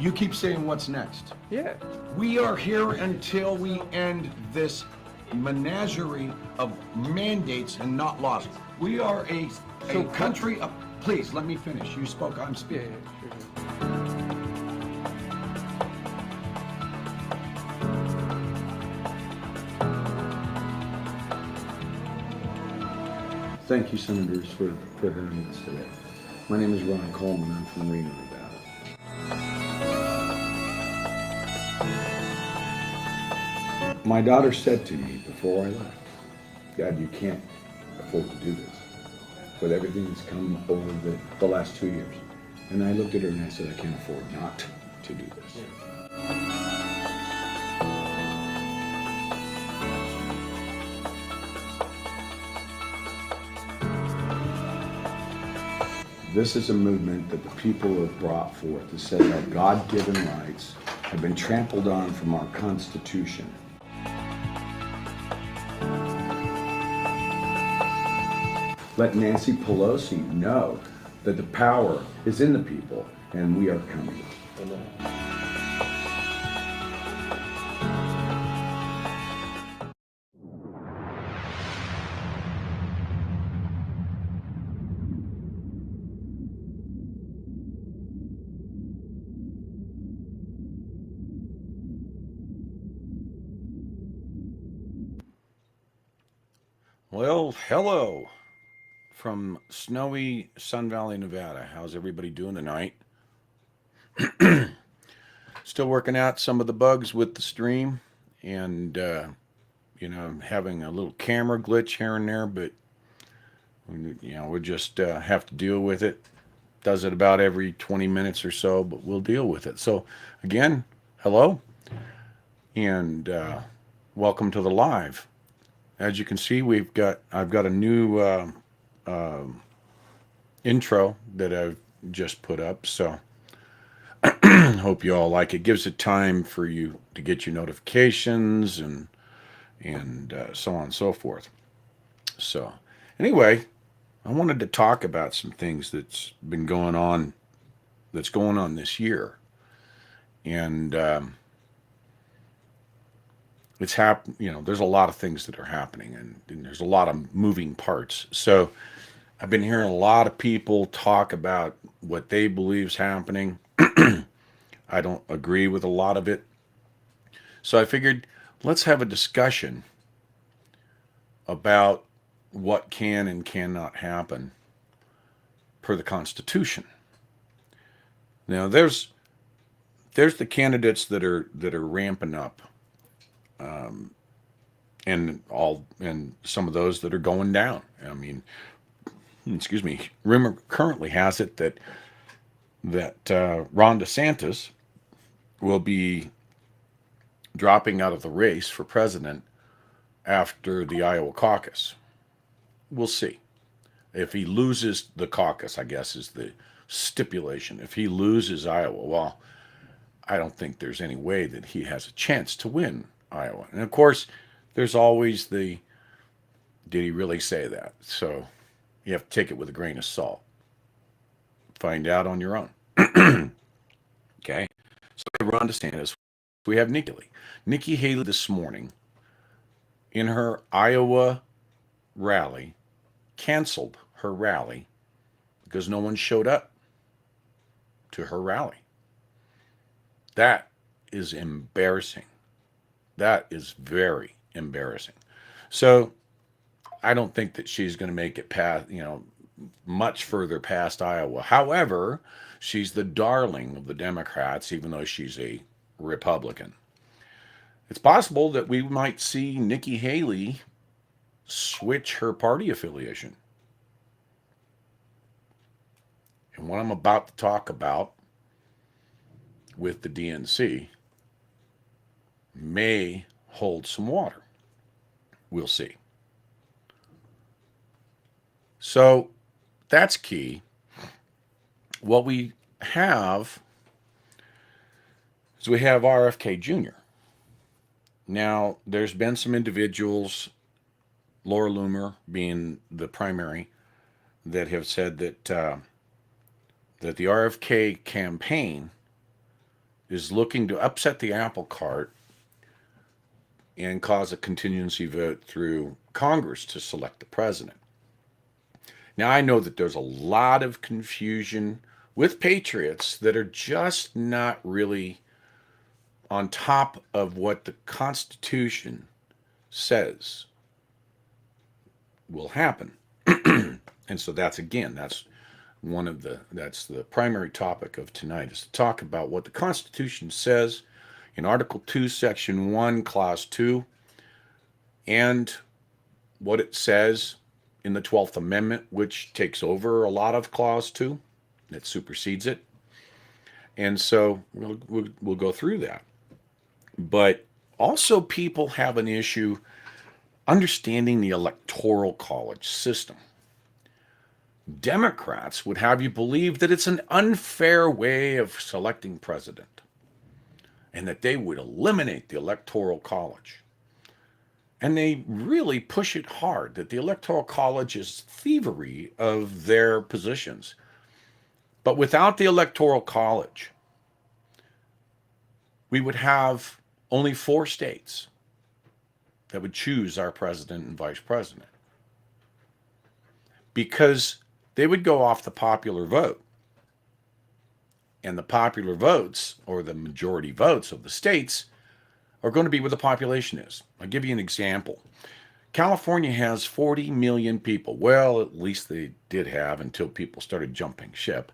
You keep saying what's next. Yeah. We are here until we end this menagerie of mandates and not laws. We are a country of... Please, let me finish. You spoke, I'm speaking. Sure. Thank you, Senators, for hearing us today. My name is Ron Coleman. I'm from Reno, Nevada. My daughter said to me before I left, Dad, you can't afford to do this with everything that's come over the last 2 years. And I looked at her and I said, I can't afford not to do this. This is a movement that the people have brought forth to say our God-given rights have been trampled on from our Constitution. Let Nancy Pelosi know that the power is in the people and we are coming. Well, hello from snowy Sun Valley, Nevada. How's everybody doing tonight? Still working out some of the bugs with the stream and, having a little camera glitch here and there, but, we just have to deal with it. Does it about every 20 minutes or so, but we'll deal with it. So, again, hello, and welcome to the live. As you can see, I've got a new intro that I've just put up, so hope you all like it. Gives it time for you to get your notifications and so on and so forth. So anyway, I wanted to talk about some things that's going on this year, and there's a lot of things that are happening, and there's a lot of moving parts. So I've been hearing a lot of people talk about what they believe is happening. I don't agree with a lot of it. So I figured let's have a discussion about what can and cannot happen per the Constitution. Now there's the candidates that are ramping up. And some of those that are going down. I mean, excuse me. Rumor currently has it that Ron DeSantis will be dropping out of the race for president after the Iowa caucus. We'll see. If he loses the caucus, I guess is the stipulation. If he loses Iowa, well, I don't think there's any way that he has a chance to win Iowa. And of course, there's always did he really say that? So you have to take it with a grain of salt. Find out on your own. Okay? So we have Ron DeSantis. We have Nikki Haley. Nikki Haley this morning, in her Iowa rally, canceled her rally because no one showed up to her rally. That is embarrassing. That is very embarrassing. So I don't think that she's going to make it past, much further past Iowa. However, she's the darling of the Democrats, even though she's a Republican. It's possible that we might see Nikki Haley switch her party affiliation. And what I'm about to talk about with the DNC may hold some water. We'll see. So that's key. What we have is we have RFK Jr. Now, there's been some individuals, Laura Loomer being the primary, that have said that the RFK campaign is looking to upset the apple cart and cause a contingency vote through Congress to select the president. Now, I know that there's a lot of confusion with patriots that are just not really on top of what the Constitution says will happen. And so that's the primary topic of tonight, is to talk about what the Constitution says in Article 2, Section 1, Clause 2, and what it says in the 12th Amendment, which takes over a lot of Clause 2, that supersedes it. And so we'll go through that. But also, people have an issue understanding the Electoral College system. Democrats would have you believe that it's an unfair way of selecting president and that they would eliminate the Electoral College. And they really push it hard that the Electoral College is thievery of their positions. But without the Electoral College, we would have only 4 states that would choose our president and vice president, because they would go off the popular vote. And the popular votes, or the majority votes of the states, are going to be where the population is. I'll give you an example. California has 40 million people. Well, at least they did have until people started jumping ship.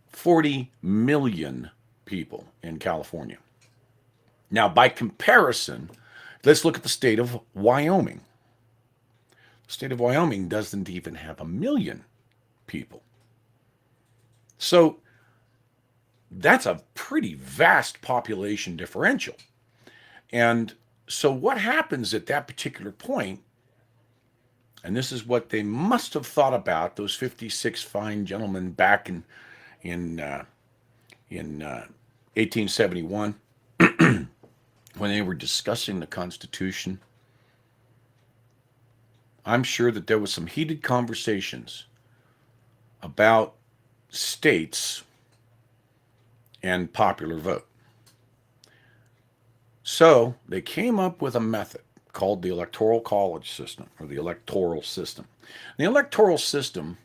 40 million people in California. Now, by comparison, let's look at the state of Wyoming. The state of Wyoming doesn't even have 1 million people. So that's a pretty vast population differential. And so what happens at that particular point, and this is what they must have thought about, those 56 fine gentlemen back in 1871, when they were discussing the Constitution. I'm sure that there was some heated conversations about states and popular vote. So they came up with a method called the Electoral College system, or the electoral system. In the electoral system,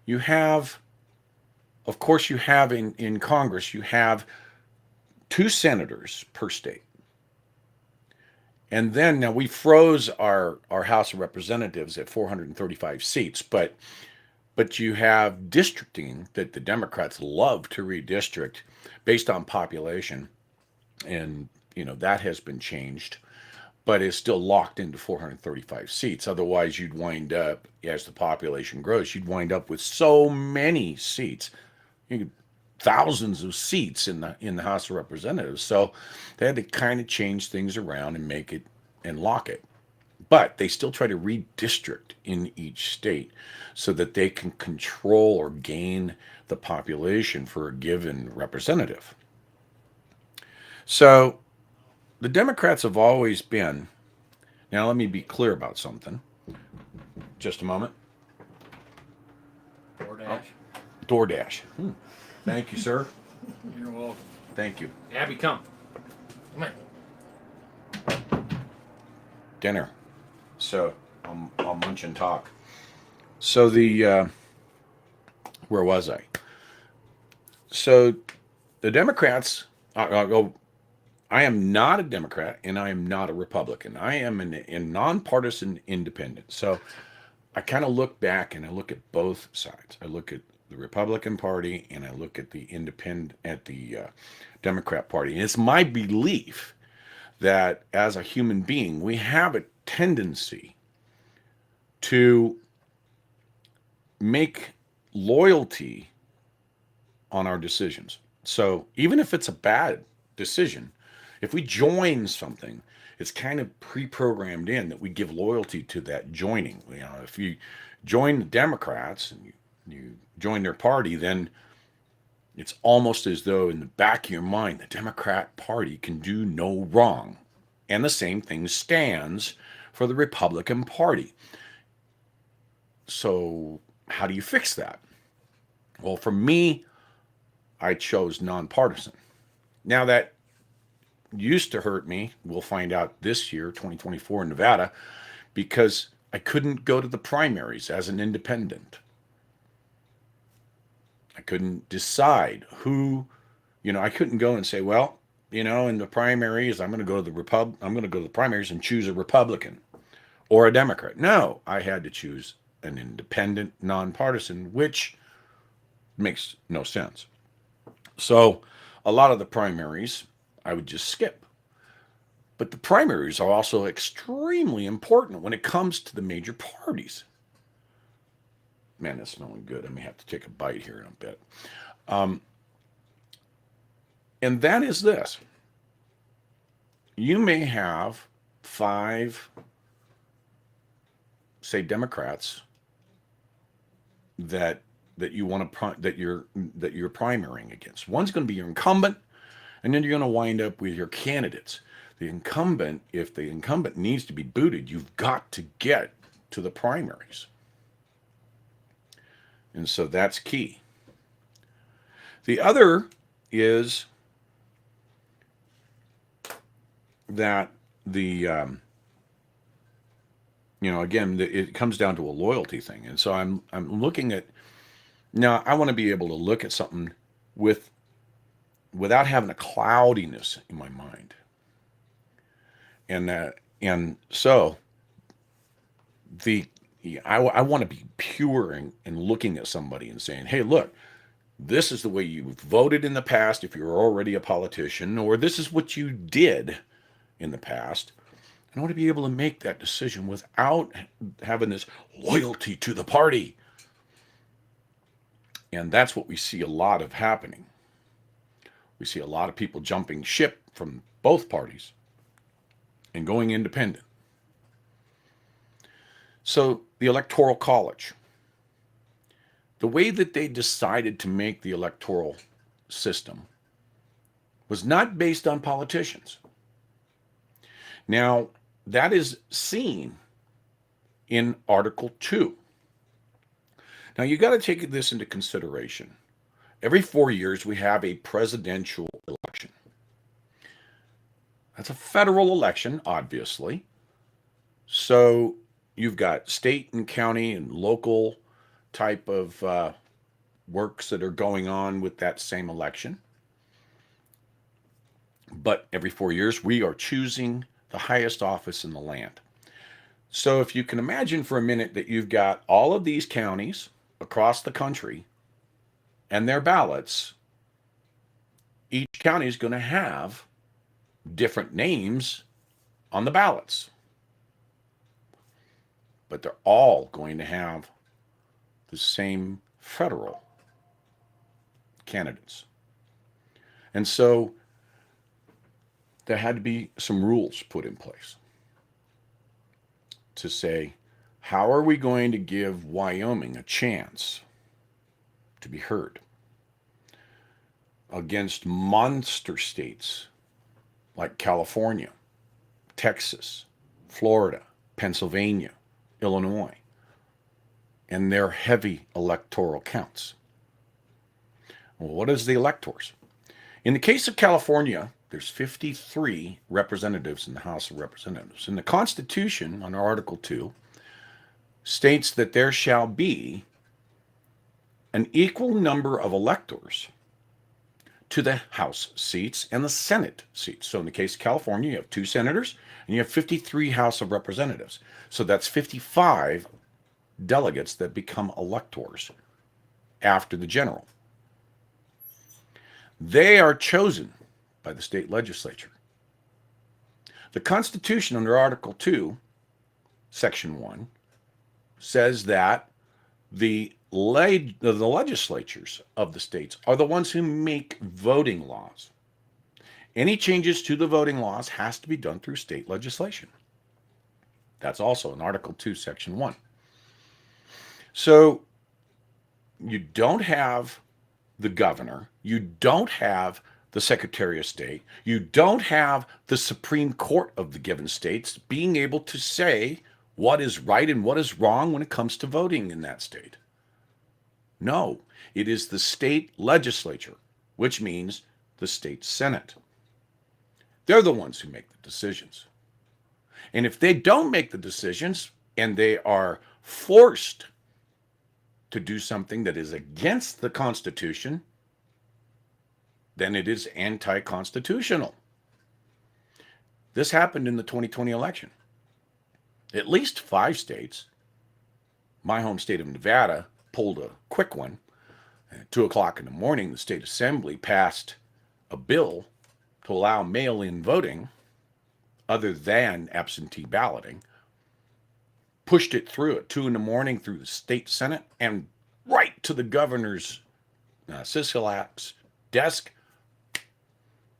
you have, of course, you have in Congress, you have 2 senators per state. And then, now we froze our House of Representatives at 435 seats, but you have districting that the Democrats love to redistrict based on population. And, that has been changed, but is still locked into 435 seats. Otherwise, you'd wind up, as the population grows, you'd wind up with so many seats. Thousands of seats in the House of Representatives. So they had to kind of change things around and make it and lock it. But they still try to redistrict in each state so that they can control or gain the population for a given representative. So the Democrats have always been, now let me be clear about something. Just a moment. DoorDash. Thank you, sir. You're welcome. Thank you. Abby, come. Come on. Dinner. So I'll munch and talk. So where was I? So the Democrats, I am not a Democrat and I am not a Republican. I am a nonpartisan independent. So I kind of look back and I look at both sides. I look at the Republican Party and I look at the Democrat Party. And it's my belief that as a human being, we have a tendency to make loyalty on our decisions. So even if it's a bad decision, if we join something, it's kind of pre-programmed in that we give loyalty to that joining. If you join the Democrats and you join their party, then it's almost as though in the back of your mind, the Democrat Party can do no wrong. And the same thing stands for the Republican Party. So how do you fix that? Well, for me, I chose nonpartisan. Now, that used to hurt me. We'll find out this year, 2024 in Nevada, because I couldn't go to the primaries as an independent. I couldn't decide who, I couldn't go and say, well, in the primaries, I'm going to go to the primaries and choose a Republican or a Democrat. No, I had to choose an independent, nonpartisan, which makes no sense. So a lot of the primaries I would just skip. But the primaries are also extremely important when it comes to the major parties. Man, that's smelling good. I may have to take a bite here in a bit. And that is this. You may have 5, say, Democrats that you want to that you're primarying against. One's going to be your incumbent, and then you're going to wind up with your candidates. The incumbent, if the incumbent needs to be booted, you've got to get to the primaries. And so that's key. The other is that again, it comes down to a loyalty thing. And so I'm looking at, now I want to be able to look at something without having a cloudiness in my mind. And so I want to be pure in looking at somebody and saying, hey, look, this is the way you voted in the past if you're already a politician, or this is what you did in the past. I want to be able to make that decision without having this loyalty to the party. And that's what we see a lot of happening. We see a lot of people jumping ship from both parties and going independent. So the Electoral College, the way that they decided to make the electoral system was not based on politicians. Now, that is seen in Article 2. Now, you got to take this into consideration. Every 4 years, we have a presidential election. That's a federal election, obviously. So you've got state and county and local type of works that are going on with that same election. But every 4 years, we are choosing the highest office in the land. So if you can imagine for a minute that you've got all of these counties across the country and their ballots, each county is going to have different names on the ballots. But they're all going to have the same federal candidates. And so there had to be some rules put in place to say, how are we going to give Wyoming a chance to be heard against monster states like California, Texas, Florida, Pennsylvania, Illinois, and their heavy electoral counts? Well, what is the electors? In the case of California, there's 53 representatives in the House of Representatives. And the Constitution, under Article 2, states that there shall be an equal number of electors to the House seats and the Senate seats. So in the case of California, you have 2 senators and you have 53 House of Representatives. So that's 55 delegates that become electors after the general. They are chosen by the state legislature. The Constitution under Article 2, Section 1, says that the legislatures of the states are the ones who make voting laws. Any changes to the voting laws has to be done through state legislation. That's also in Article 2, Section 1. So you don't have the governor, you don't have the Secretary of State, you don't have the Supreme Court of the given states being able to say what is right and what is wrong when it comes to voting in that state. No, it is the state legislature, which means the state Senate. They're the ones who make the decisions. And if they don't make the decisions and they are forced to do something that is against the Constitution, then it is anti-constitutional. This happened in the 2020 election. At least 5 states, my home state of Nevada pulled a quick one. At 2 o'clock in the morning, the state assembly passed a bill to allow mail-in voting other than absentee balloting, pushed it through at 2 in the morning through the state Senate and right to the governor's Sisolak's desk.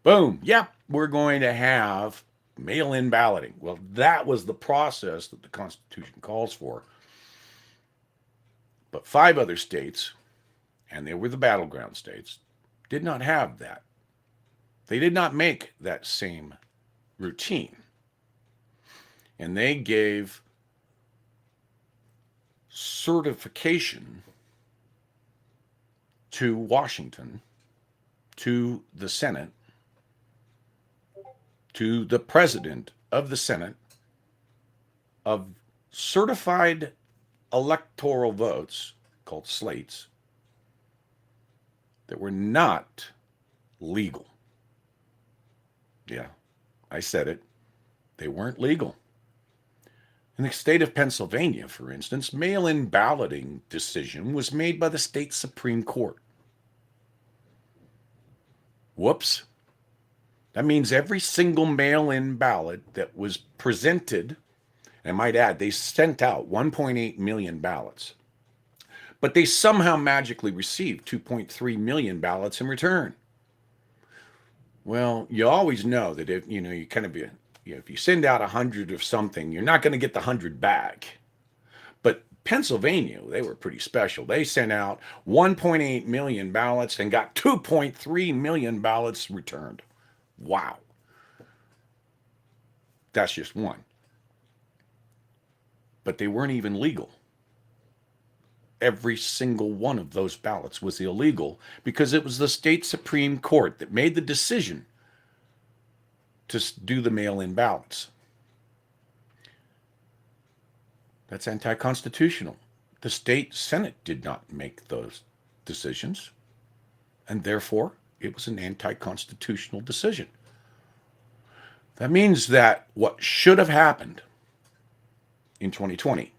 Boom. Yep, we're going to have mail-in balloting. Well, that was the process that the Constitution calls for. But 5 other states, and they were the battleground states, did not have that. They did not make that same routine. And they gave certification to Washington, to the Senate, to the president of the Senate, of certified electoral votes, called slates, that were not legal. Yeah, I said it. They weren't legal. In the state of Pennsylvania, for instance, mail-in balloting decision was made by the state Supreme Court. Whoops. That means every single mail-in ballot that was presented, and I might add, they sent out 1.8 million ballots, but they somehow magically received 2.3 million ballots in return. Well, you always know that if you kind of if you send out 100 of something, you're not going to get the 100 back. But Pennsylvania, they were pretty special. They sent out 1.8 million ballots and got 2.3 million ballots returned. Wow. That's just one. But they weren't even legal. Every single one of those ballots was illegal because it was the state Supreme Court that made the decision to do the mail-in ballots. That's anti-constitutional. The state Senate did not make those decisions, and therefore it was an anti-constitutional decision. That means that what should have happened in 2020,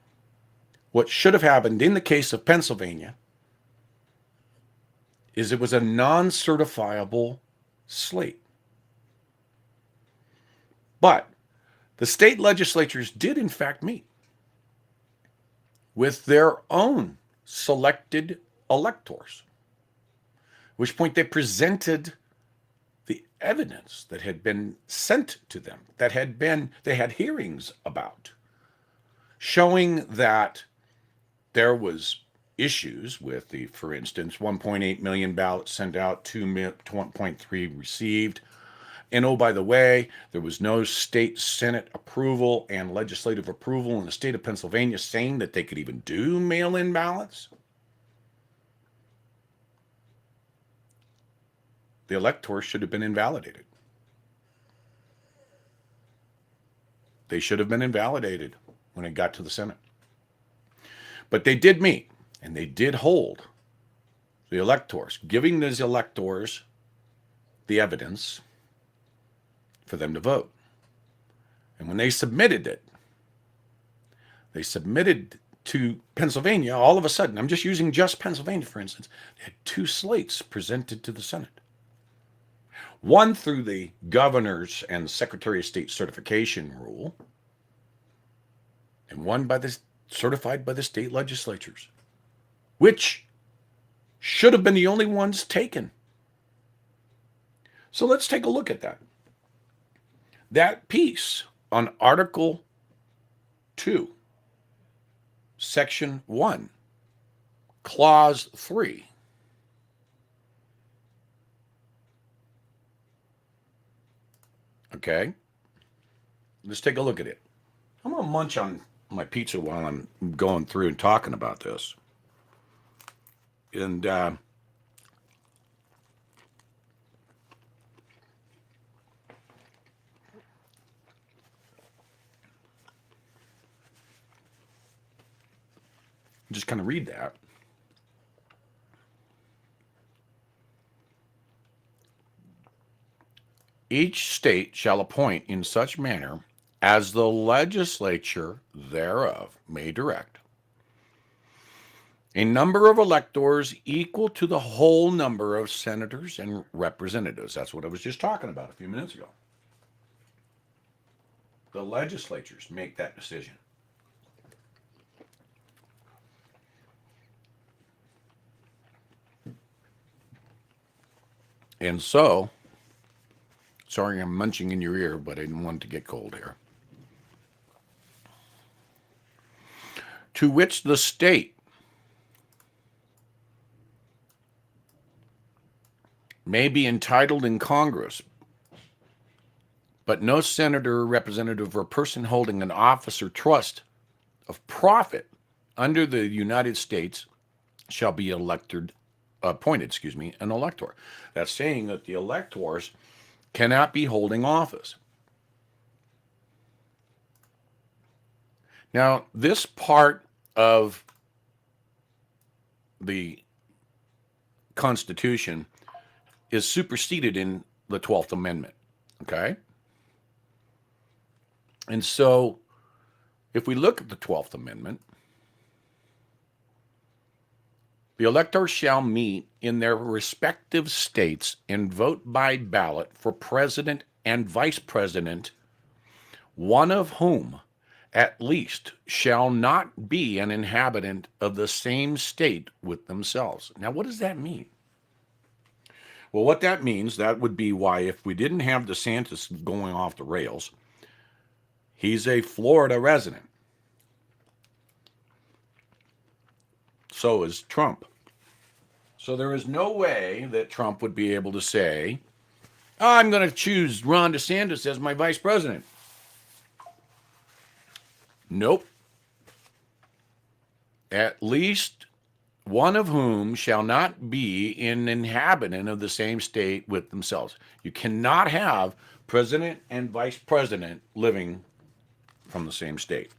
what should have happened in the case of Pennsylvania, is it was a non-certifiable slate. But the state legislatures did in fact meet with their own selected electors, at which point they presented the evidence that had been sent to them, they had hearings about, showing that there was issues with the, for instance, 1.8 million ballots sent out, 2.3 received. And oh, by the way, there was no state Senate approval and legislative approval in the state of Pennsylvania saying that they could even do mail-in ballots. The electors should have been invalidated. They should have been invalidated when it got to the Senate. But they did meet, and they did hold the electors, giving those electors the evidence for them to vote. And when they submitted it, they submitted to Pennsylvania, all of a sudden, I'm just using just Pennsylvania, for instance, they had 2 slates presented to the Senate. One through the governor's and Secretary of State certification rule, and one certified by the state legislatures, which should have been the only ones taken. So let's take a look at that. That piece on Article 2, Section 1, Clause 3. Okay? Let's take a look at it. I'm going to munch on my pizza while I'm going through and talking about this. And Just kind of read that. Each state shall appoint in such manner as the legislature thereof may direct a number of electors equal to the whole number of senators and representatives. That's what I was just talking about a few minutes ago. The legislatures make that decision. And so, sorry I'm munching in your ear, but I didn't want it to get cold here. To which the state may be entitled in Congress, but no senator, representative, or person holding an office or trust of profit under the United States shall be appointed, an elector. That's saying that the electors cannot be holding office. Now, this part of the Constitution is superseded in the 12th Amendment, okay? And so, if we look at the 12th Amendment, the electors shall meet in their respective states and vote by ballot for president and vice president, one of whom at least shall not be an inhabitant of the same state with themselves. Now, what does that mean? Well, what that means, that would be why if we didn't have DeSantis going off the rails, he's a Florida resident. So is Trump. So there is no way that Trump would be able to say, I'm going to choose Ron DeSantis as my vice president. Nope. At least one of whom shall not be an inhabitant of the same state with themselves. You cannot have president and vice president living from the same state.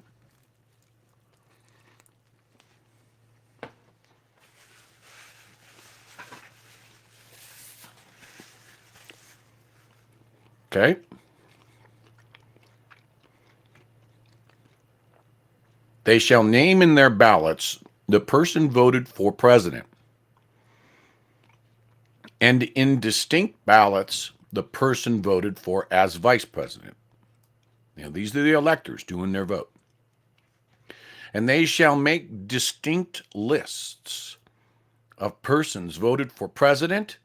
Okay? They shall name in their ballots the person voted for president, and in distinct ballots, the person voted for as vice president. Now, these are the electors doing their vote. And they shall make distinct lists of persons voted for president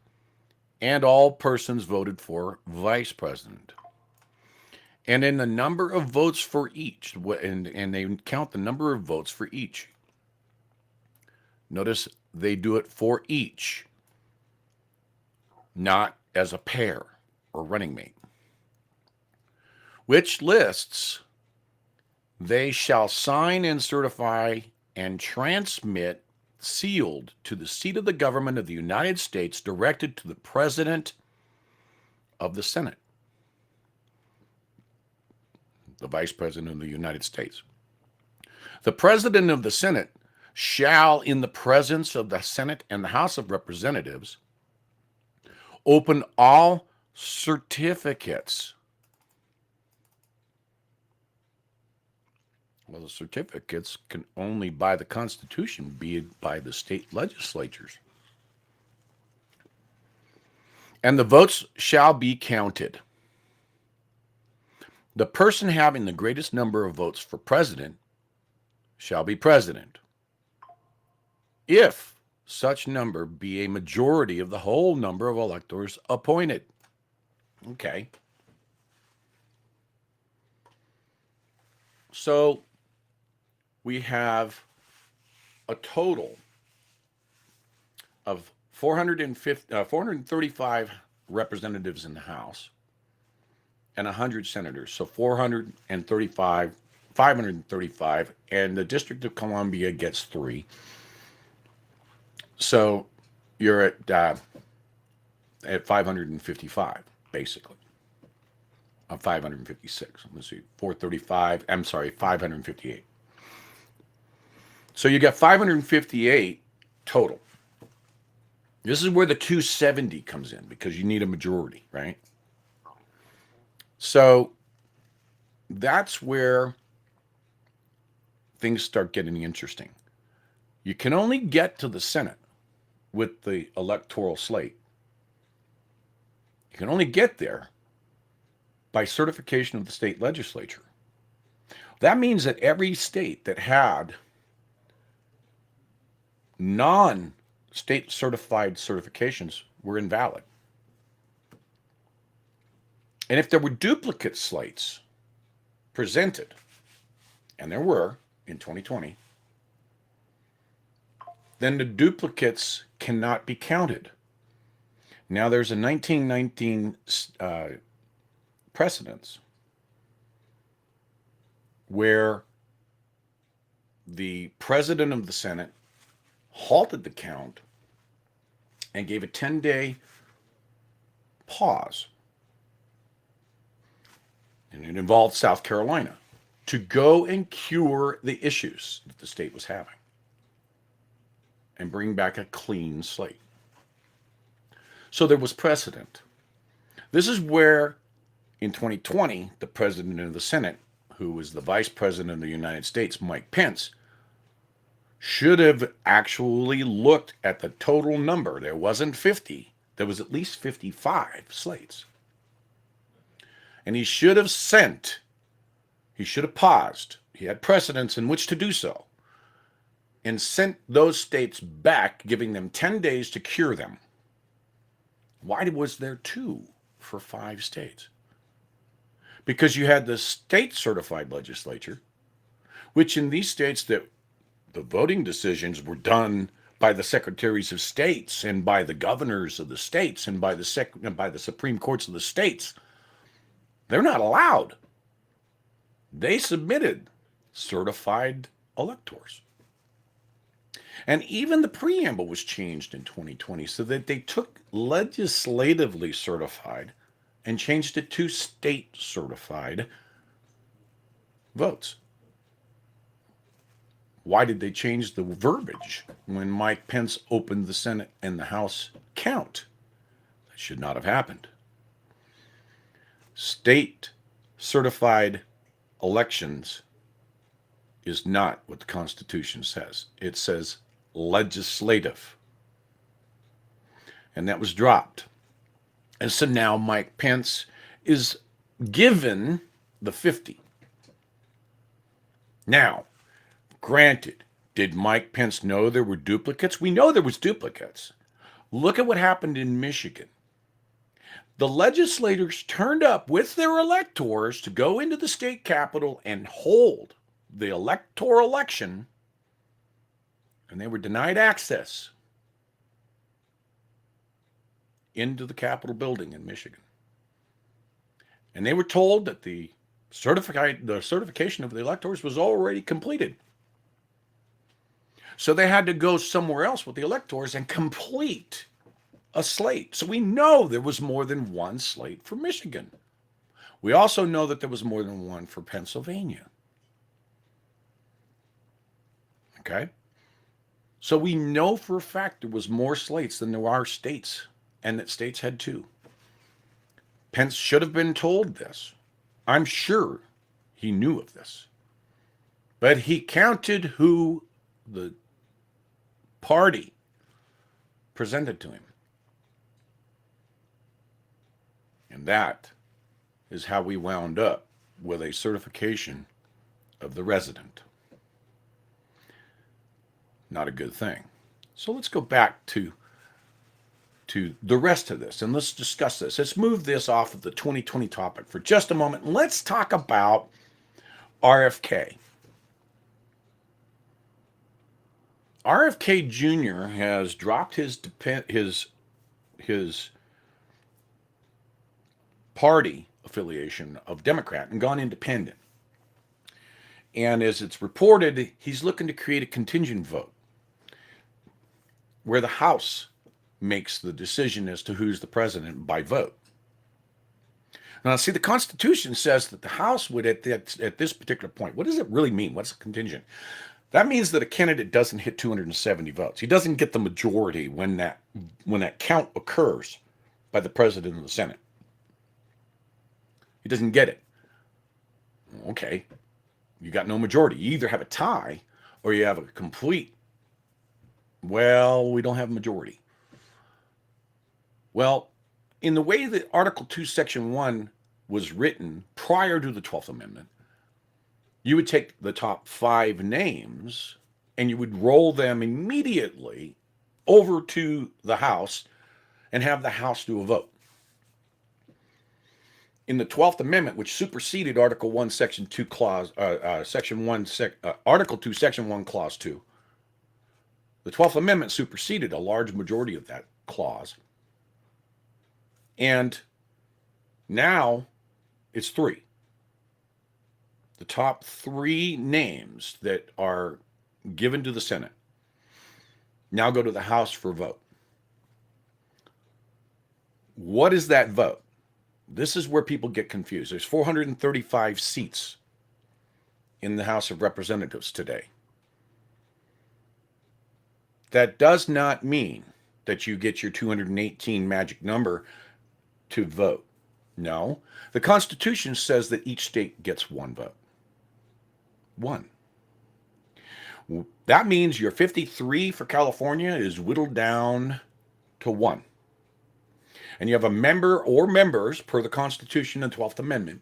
and all persons voted for vice president. And in the number of votes for each, and they count the number of votes for each. Notice they do it for each, not as a pair or running mate. Which lists they shall sign and certify and transmit sealed to the seat of the government of the United States, directed to the President of the Senate, the Vice President of the United States. The President of the Senate shall, in the presence of the Senate and the House of Representatives, open all certificates. Well, the certificates can only, by the Constitution, be by the state legislatures. And the votes shall be counted. The person having the greatest number of votes for president shall be president, if such number be a majority of the whole number of electors appointed. Okay. So we have a total of 435 representatives in the House and 100 senators. So 535, and the District of Columbia gets 3. So you're at 555, basically. 556. Let's see, 558. So you got 558 total. This is where the 270 comes in because you need a majority, right? So that's where things start getting interesting. You can only get to the Senate with the electoral slate. You can only get there by certification of the state legislature. That means that every state that had non-state certified certifications were invalid. And if there were duplicate slates presented, and there were in 2020, then the duplicates cannot be counted. Now, there's a 1919 precedence where the president of the Senate halted the count and gave a 10-day pause. And it involved South Carolina to go and cure the issues that the state was having and bring back a clean slate. So there was precedent. This is where, in 2020, the president of the Senate, who was the vice president of the United States, Mike Pence, should have actually looked at the total number. There wasn't 50. There was at least 55 slates. And he should have paused. He had precedents in which to do so, and sent those states back, giving them 10 days to cure them. Why was there 2 for 5 states? Because you had the state certified legislature, which in these states that the voting decisions were done by the secretaries of states and by the governors of the states and by the Supreme Courts of the states. They're not allowed. They submitted certified electors. And even the preamble was changed in 2020 so that they took legislatively certified and changed it to state certified votes. Why did they change the verbiage when Mike Pence opened the Senate and the House count? That should not have happened. State certified elections is not what the Constitution says. It says legislative. And that was dropped. And so now Mike Pence is given the 50. Now, granted, did Mike Pence know there were duplicates? We know there was duplicates. Look at what happened in Michigan. The legislators turned up with their electors to go into the state capitol and hold the electoral election, and they were denied access into the Capitol building in Michigan. And they were told that the certification of the electors was already completed. So they had to go somewhere else with the electors and complete a slate. So we know there was more than one slate for Michigan. We also know that there was more than one for Pennsylvania. Okay? So we know for a fact there was more slates than there are states, and that states had 2. Pence should have been told this. I'm sure he knew of this. But he counted who the party presented to him. And that is how we wound up with a certification of the resident. Not a good thing. So let's go back to the rest of this and let's discuss this. Let's move this off of the 2020 topic for just a moment. And let's talk about RFK. RFK Jr. has dropped his party affiliation of Democrat and gone independent. And as it's reported, he's looking to create a contingent vote where the House makes the decision as to who's the president by vote. Now, see, the Constitution says that the House would, at this particular point, what does it really mean? What's a contingent? That means that a candidate doesn't hit 270 votes. He doesn't get the majority when that count occurs by the president of the Senate. He doesn't get it. Okay, you got no majority. You either have a tie or you have a complete, well, we don't have a majority. Well, in the way that Article 2, Section 1 was written prior to the 12th Amendment, you would take the top 5 names and you would roll them immediately over to the House and have the House do a vote. In the 12th Amendment, which superseded Article 1, Section 2, Article 2, Section 1, Clause 2, the 12th Amendment superseded a large majority of that clause. And now it's 3. The top 3 names that are given to the Senate now go to the House for vote. What is that vote? This is where people get confused. There's 435 seats in the House of Representatives today. That does not mean that you get your 218 magic number to vote. No, the Constitution says that each state gets 1 vote. 1. That means your 53 for California is whittled down to 1. And you have a member or members per the Constitution and 12th Amendment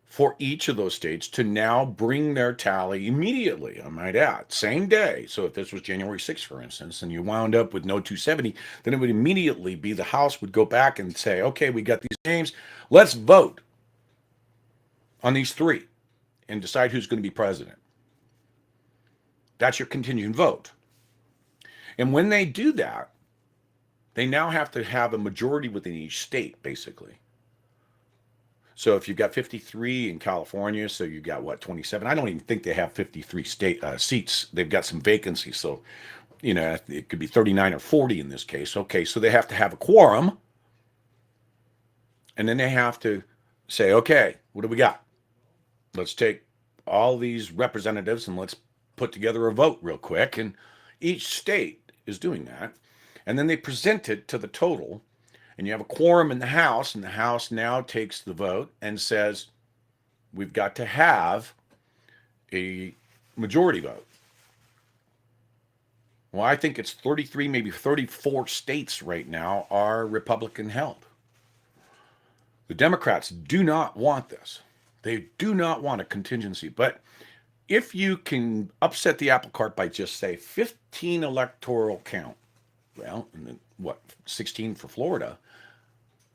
for each of those states to now bring their tally immediately, I might add, same day. So if this was January 6th, for instance, and you wound up with no 270, then it would immediately be the House would go back and say, okay, we got these names, let's vote on these 3 and decide who's going to be president. That's your contingent vote. And when they do that, they now have to have a majority within each state, basically. So if you've got 53 in California, so you got what, 27? I don't even think they have 53 seats. They've got some vacancies. So, it could be 39 or 40 in this case. Okay, so they have to have a quorum. And then they have to say, okay, what do we got? Let's take all these representatives and let's put together a vote real quick. And each state is doing that. And then they present it to the total. And you have a quorum in the House, and the House now takes the vote and says, we've got to have a majority vote. Well, I think it's 33, maybe 34 states right now are Republican held. The Democrats do not want this. They do not want a contingency. But if you can upset the apple cart by just, say, 15 electoral count, well, and then what, 16 for Florida,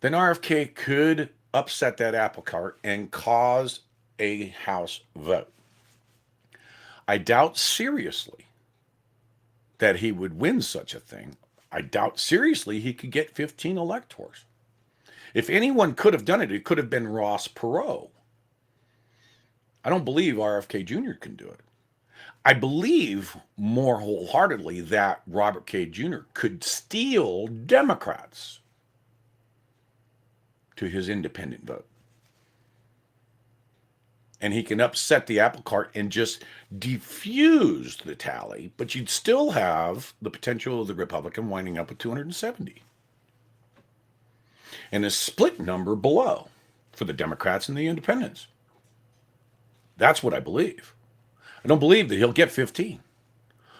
then RFK could upset that apple cart and cause a House vote. I doubt seriously that he would win such a thing. I doubt seriously he could get 15 electors. If anyone could have done it, it could have been Ross Perot. I don't believe RFK Jr. can do it. I believe more wholeheartedly that Robert K. Jr. could steal Democrats to his independent vote. And he can upset the apple cart and just defuse the tally, but you'd still have the potential of the Republican winding up with 270. And a split number below for the Democrats and the independents. That's what I believe. I don't believe that he'll get 15.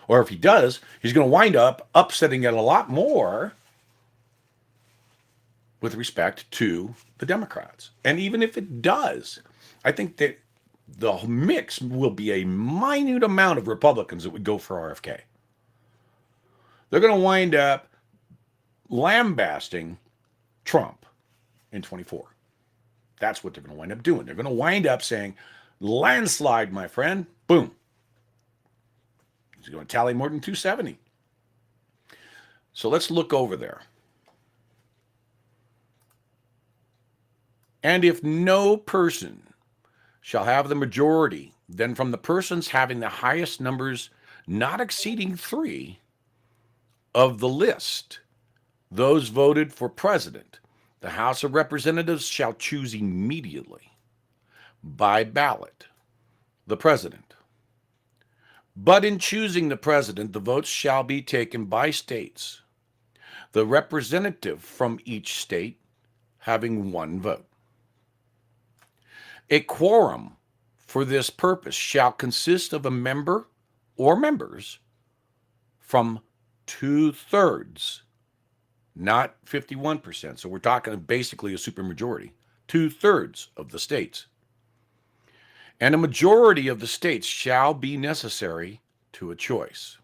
Or if he does, he's going to wind up upsetting it a lot more with respect to the Democrats. And even if it does, I think that the mix will be a minute amount of Republicans that would go for RFK. They're going to wind up lambasting Trump in 24. That's what they're going to wind up doing. They're going to wind up saying, landslide, my friend. Boom. He's going to tally more than 270. So let's look over there. And if no person shall have the majority, then from the persons having the highest numbers not exceeding 3 of the list, those voted for president, the House of Representatives shall choose immediately by ballot the president. But in choosing the president, the votes shall be taken by states, the representative from each state having one vote. A quorum for this purpose shall consist of a member or members from 2/3, not 51%. So we're talking basically a supermajority, 2/3 of the states. And a majority of the states shall be necessary to a choice.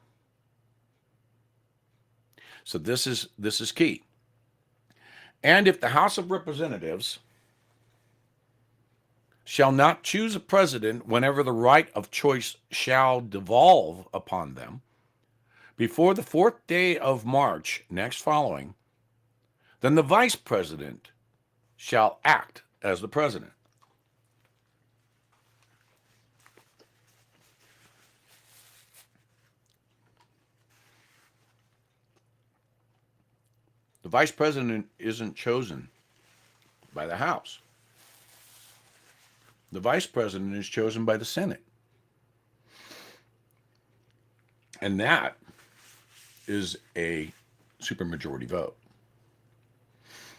So this is key. And if the House of Representatives shall not choose a president whenever the right of choice shall devolve upon them, before the 4th day of March next following, then the vice president shall act as the president. The vice president isn't chosen by the House. The vice president is chosen by the Senate. And that is a supermajority vote.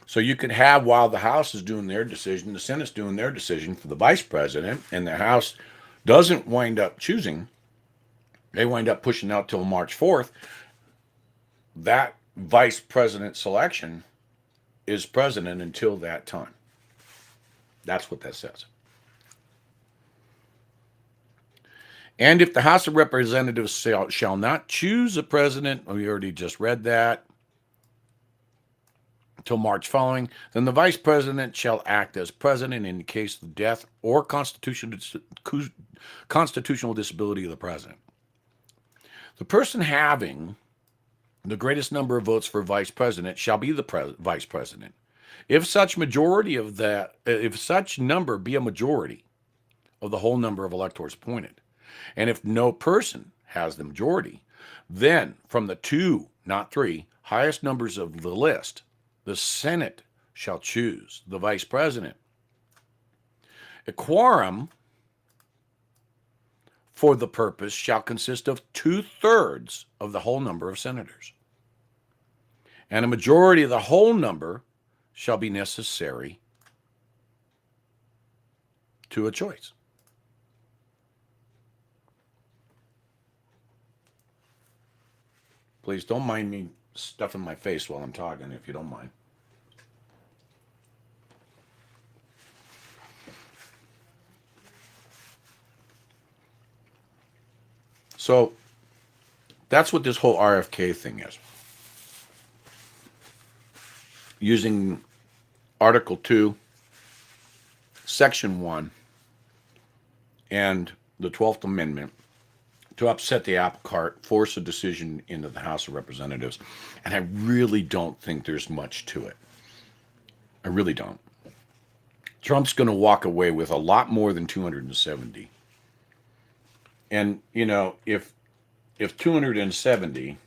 So you could have, while the House is doing their decision, the Senate's doing their decision for the vice president, and the House doesn't wind up choosing, they wind up pushing out till March 4th. That vice president selection is president until that time. That's what that says. And if the House of Representatives shall not choose a president, we already just read that, until March following, then the vice president shall act as president in the case of death or constitutional disability of the president. The person having the greatest number of votes for vice president shall be the vice president. If such number be a majority of the whole number of electors appointed, and if no person has the majority, then from the 2, not 3, highest numbers of the list, the Senate shall choose the vice president. A quorum for the purpose shall consist of 2/3 of the whole number of senators, and a majority of the whole number shall be necessary to a choice. Please don't mind me stuffing my face while I'm talking, if you don't mind. So that's what this whole RFK thing is. Using Article 2, Section 1, and the 12th Amendment to upset the apple cart, force a decision into the House of Representatives. And I really don't think there's much to it. I really don't. Trump's going to walk away with a lot more than 270. And, if 270,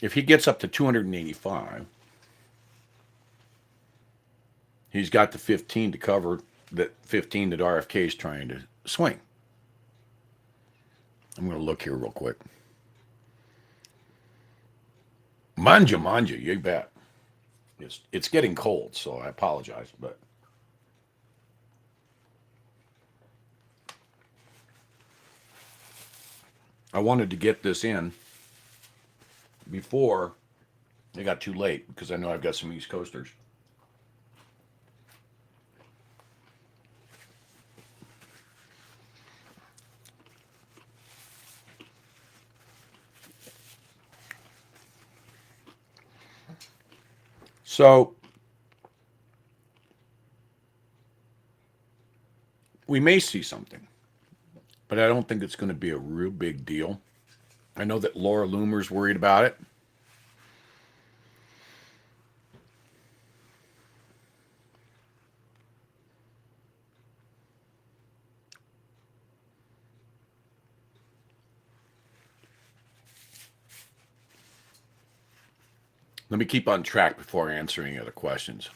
if he gets up to 285, he's got the 15 to cover that 15 that RFK is trying to swing. I'm going to look here real quick. Manja, you bet. It's getting cold, so I apologize, but I wanted to get this in before it got too late, because I know I've got some East Coasters. So we may see something, but I don't think it's going to be a real big deal. I know that Laura Loomer's worried about it. Let me keep on track before answering other questions.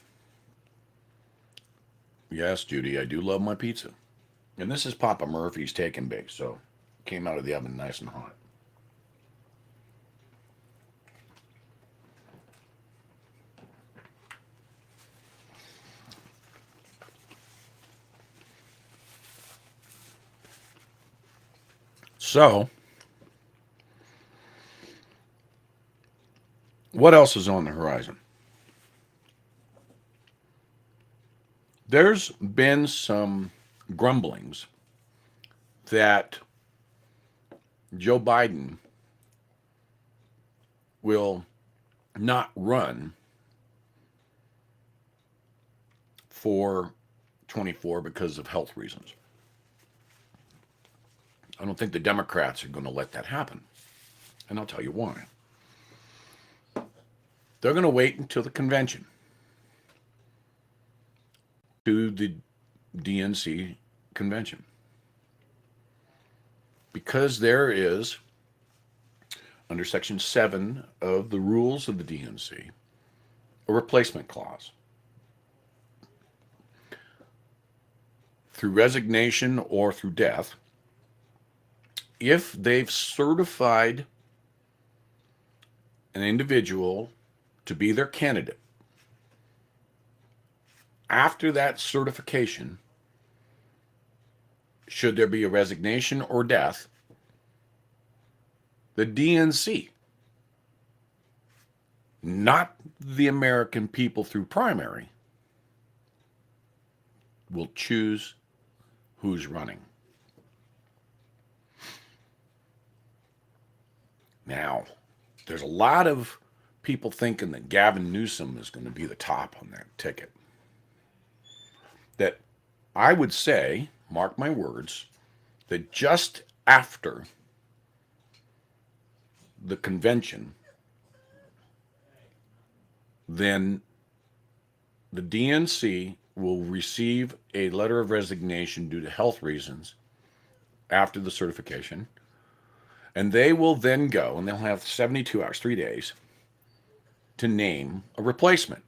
Yes, Judy, I do love my pizza. And this is Papa Murphy's Take and Bake, so Came out of the oven nice and hot. So, what else is on the horizon? There's been some grumblings that Joe Biden will not run for 24 because of health reasons. I don't think the Democrats are going to let that happen. And I'll tell you why. They're going to wait until the convention to the DNC convention. Because there is, under Section 7 of the rules of the DNC, a replacement clause. Through resignation or through death, if they've certified an individual to be their candidate, after that certification, should there be a resignation or death, the DNC, not the American people through primary, will choose who's running. Now, there's a lot of people thinking that Gavin Newsom is going to be the top on that ticket. That I would say, mark my words, that just after the convention, then the DNC will receive a letter of resignation due to health reasons after the certification. And they will then go, and they'll have 72 hours, 3 days, to name a replacement.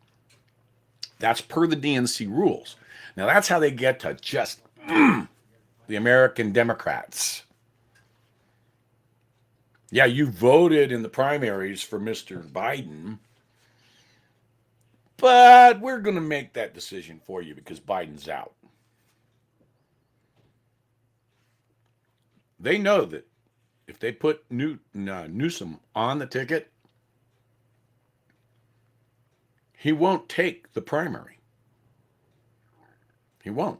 That's per the DNC rules. Now, that's how they get to just the American Democrats. Yeah, you voted in the primaries for Mr. Biden, but we're going to make that decision for you because Biden's out. They know that if they put Newsom on the ticket, he won't take the primary. He won't.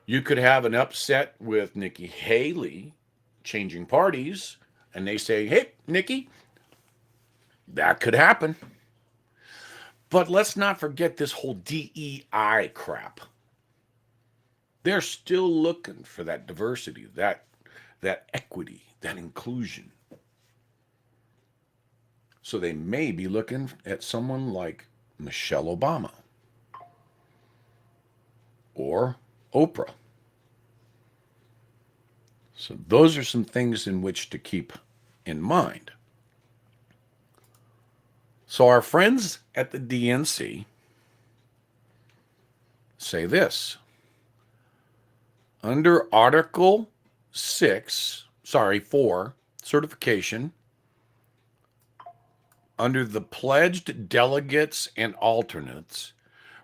You could have an upset with Nikki Haley changing parties, and they say, hey, Nikki, that could happen. But let's not forget this whole DEI crap. They're still looking for that diversity, that equity, that inclusion. So they may be looking at someone like Michelle Obama or Oprah. So those are some things in which to keep in mind. So our friends at the DNC say this. Under Article 4, certification, under the pledged delegates and alternates,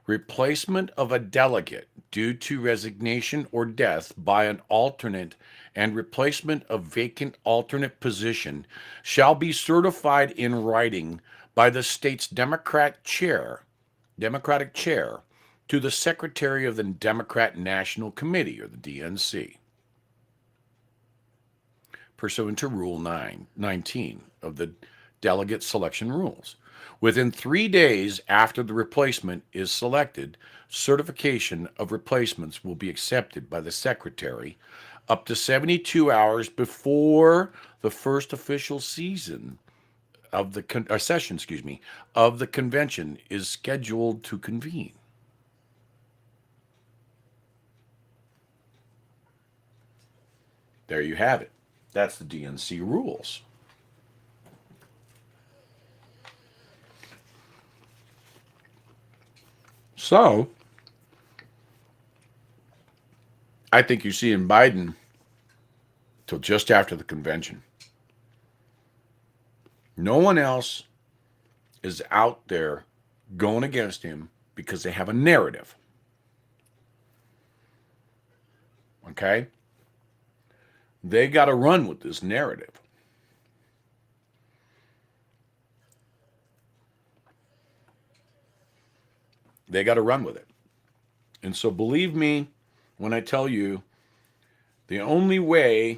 replacement of a delegate due to resignation or death by an alternate and replacement of vacant alternate position shall be certified in writing by the state's Democratic chair to the Secretary of the Democrat National Committee, or the DNC, pursuant to Rule 19 of the Delegate Selection Rules. Within 3 days after the replacement is selected, certification of replacements will be accepted by the Secretary up to 72 hours before the first official session of the convention is scheduled to convene. There you have it. That's the DNC rules. So, I think you're seeing Biden till just after the convention. No one else is out there going against him because they have a narrative. Okay? They got to run with this narrative. They got to run with it. And so believe me when I tell you, the only way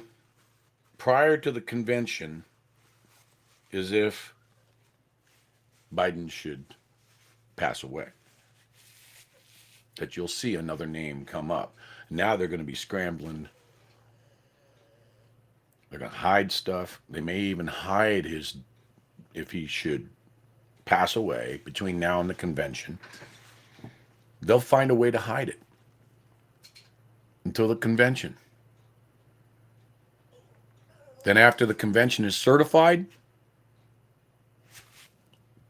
prior to the convention is if Biden should pass away. That you'll see another name come up. Now they're going to be scrambling. They're going to hide stuff. They may even hide his, if he should pass away between now and the convention. They'll find a way to hide it until the convention. Then after the convention is certified,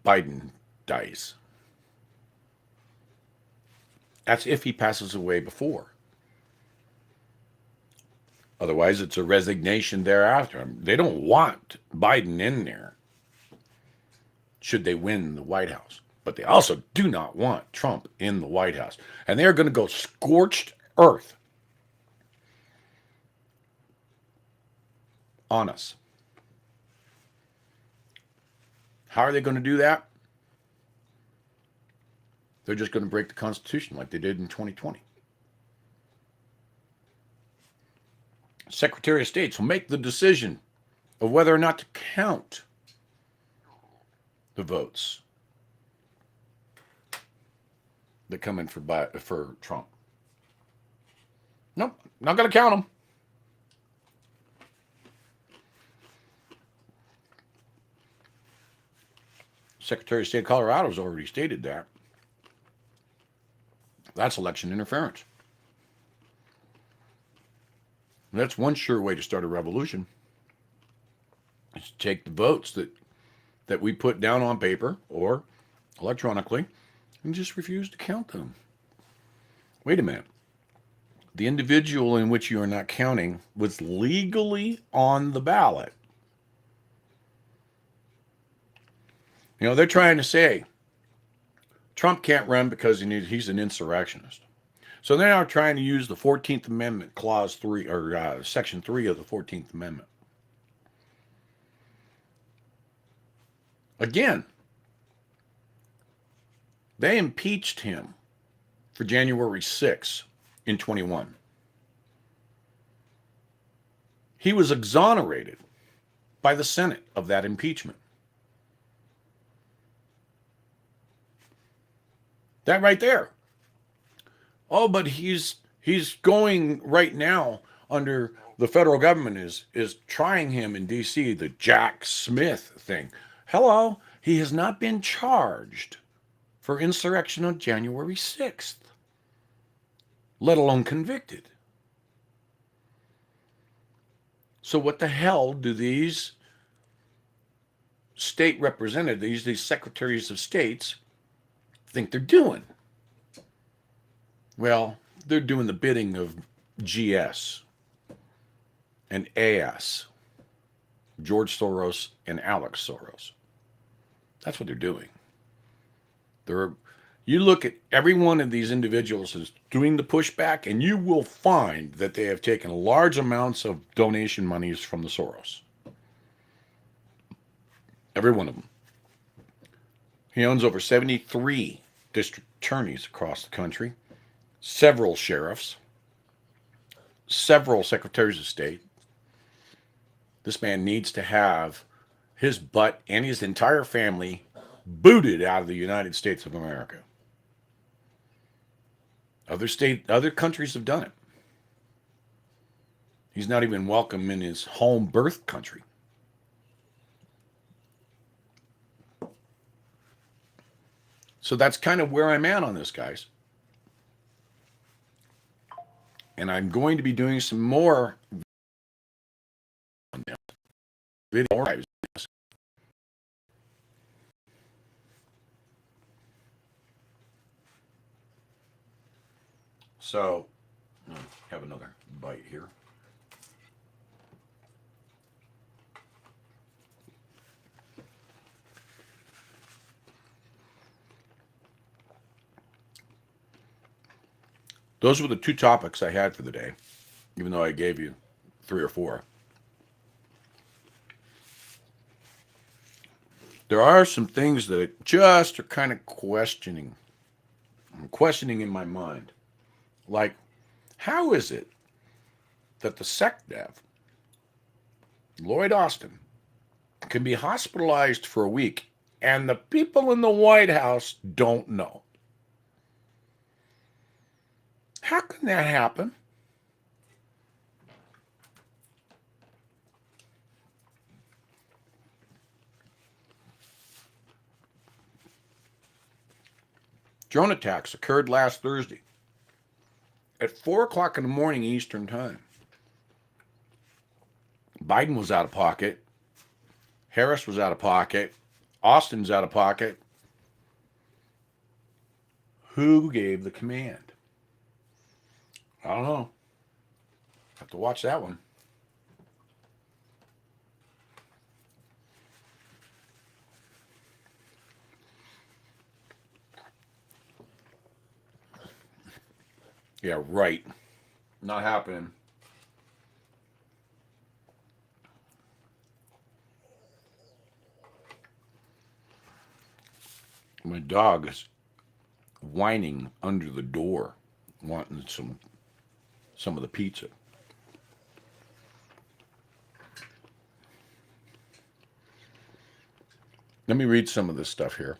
Biden dies. That's if he passes away before. Otherwise, it's a resignation thereafter. They don't want Biden in there should they win the White House. But they also do not want Trump in the White House. And they're going to go scorched earth on us. How are they going to do that? They're just going to break the Constitution like they did in 2020. Secretary of State will make the decision of whether or not to count the votes that come in for Trump. Nope, not going to count them. Secretary of State of Colorado has already stated that. That's election interference. And that's one sure way to start a revolution. Is to take the votes that we put down on paper or electronically and just refuse to count them. Wait a minute. The individual in which you are not counting was legally on the ballot. You know, they're trying to say Trump can't run because he's an insurrectionist. So they're now trying to use the 14th Amendment, Clause 3, or Section 3 of the 14th Amendment. Again, they impeached him for January 6 in 21. He was exonerated by the Senate of that impeachment. That right there. Oh, but he's going right now under the federal government is trying him in D.C., the Jack Smith thing. Hello, he has not been charged for insurrection on January 6th, let alone convicted. So what the hell do these state representatives, these secretaries of states, think they're doing? Well, they're doing the bidding of GS and AS, George Soros and Alex Soros. That's what they're doing. You look at every one of these individuals as doing the pushback, and you will find that they have taken large amounts of donation monies from the Soros. Every one of them. He owns over 73 district attorneys across the country, several sheriffs, several secretaries of state. This man needs to have his butt and his entire family booted out of the United States of America. Other countries have done it. He's not even welcome in his home birth country. So that's kind of where I'm at on this, guys. And I'm going to be doing some more videos. So, have another bite here. those were the two topics I had for the day, even though I gave you 3 or 4. There are some things that just are kind of questioning. I'm questioning in my mind. Like, how is it that the SecDev, Lloyd Austin, can be hospitalized for a week and the people in the White House don't know? How can that happen? Drone attacks occurred last Thursday at 4 o'clock in the morning Eastern Time. Biden was out of pocket. Harris was out of pocket. Austin's out of pocket. Who gave the command? I don't know. Have to watch that one. Yeah, right. Not happening. My dog is whining under the door, wanting some of the pizza. Let me read some of this stuff here.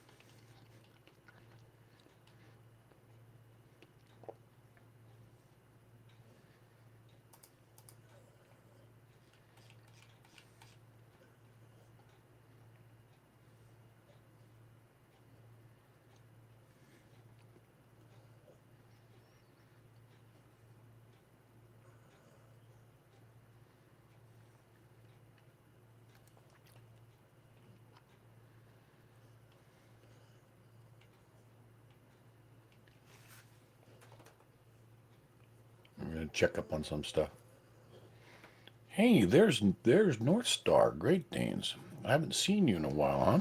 I'm going to check up on some stuff. Hey, there's North Star, Great Danes. I haven't seen you in a while, huh?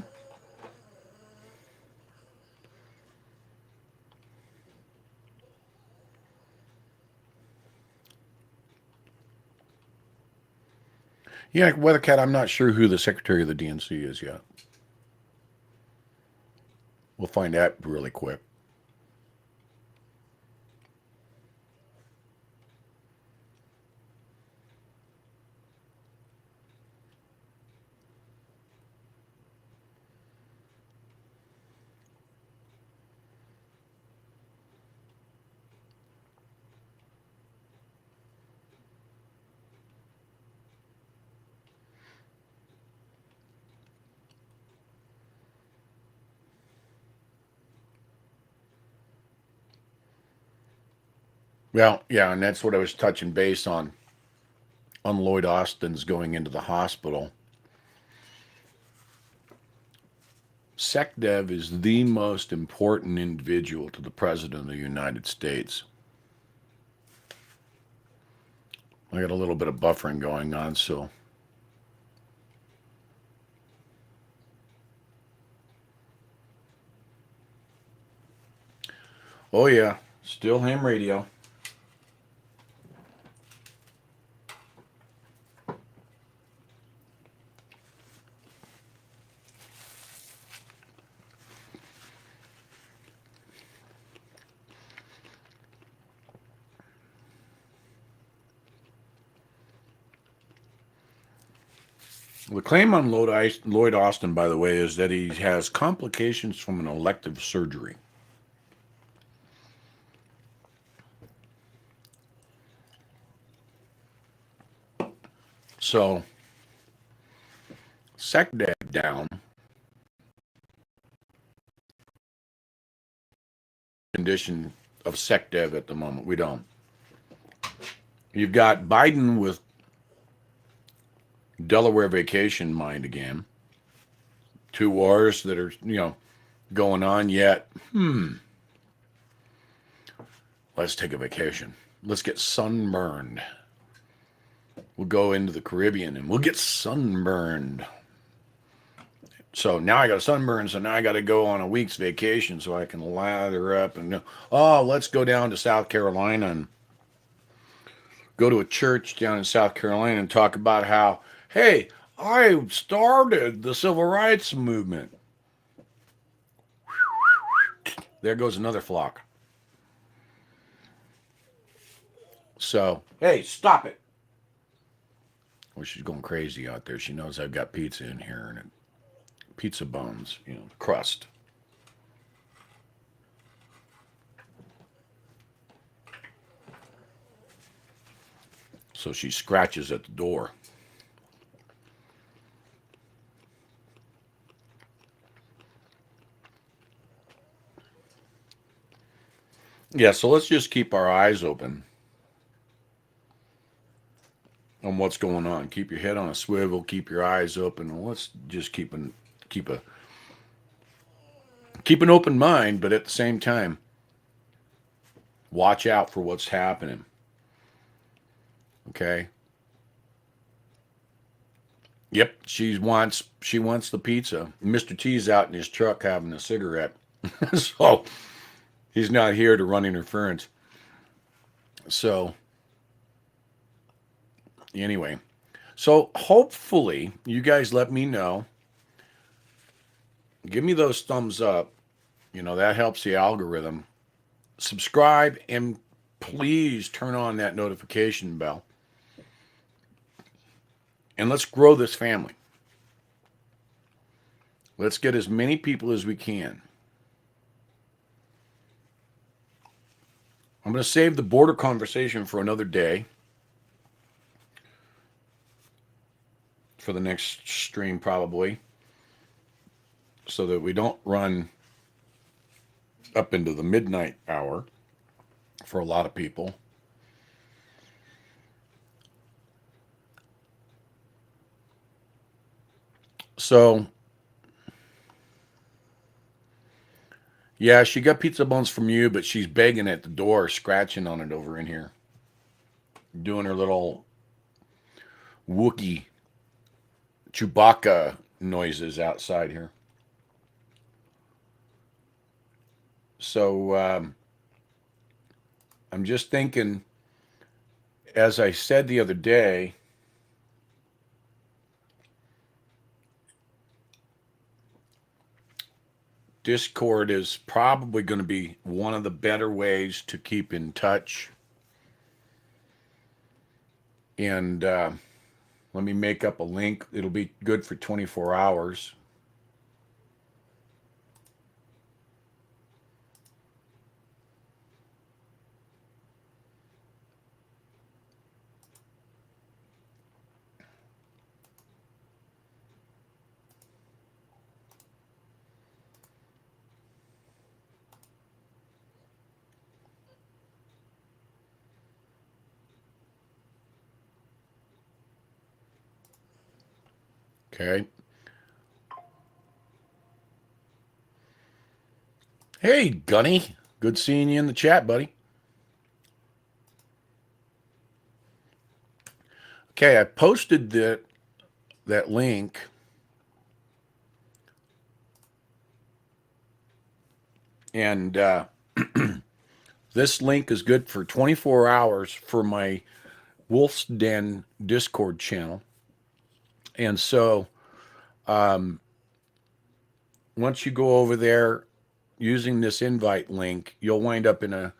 Yeah, Weathercat, I'm not sure who the Secretary of the DNC is yet. We'll find out really quick. Well, yeah, and that's what I was touching base on Lloyd Austin's going into the hospital. SecDev is the most important individual to the President of the United States. I got a little bit of buffering going on, so. Oh, yeah, still ham radio. The claim on Lloyd Austin, by the way, is that he has complications from an elective surgery. So, SecDev down. Condition of SecDev at the moment. We don't. You've got Biden with Delaware vacation mind again. 2 wars that are, going on yet. Let's take a vacation. Let's get sunburned. We'll go into the Caribbean and we'll get sunburned. So now I got a sunburn, so now I got to go on a week's vacation so I can lather up and go, oh, let's go down to South Carolina and go to a church down in South Carolina and talk about how, hey, I started the civil rights movement. There goes another flock. So, hey, stop it. Well, she's going crazy out there. She knows I've got pizza in here and pizza bones, the crust. So she scratches at the door. Yeah, so let's just keep our eyes open on what's going on. Keep your head on a swivel, keep your eyes open, and let's just keep an open mind, but at the same time, watch out for what's happening. Okay? Yep, she wants the pizza. Mr. T's out in his truck having a cigarette. So he's not here to run interference. So anyway, so hopefully you guys let me know. Give me those thumbs up. That helps the algorithm. Subscribe and please turn on that notification bell. And let's grow this family. Let's get as many people as we can. I'm going to save the border conversation for another day. For the next stream, probably. So that we don't run up into the midnight hour for a lot of people. So, yeah, she got pizza bones from you, but she's begging at the door, scratching on it over in here. Doing her little Wookiee Chewbacca noises outside here. So, I'm just thinking, as I said the other day, Discord is probably going to be one of the better ways to keep in touch. And let me make up a link. It'll be good for 24 hours. Okay. Hey, Gunny. Good seeing you in the chat, buddy. Okay, I posted that link. And this link is good for 24 hours for my Wolf's Den Discord channel. And so once you go over there using this invite link, you'll wind up in a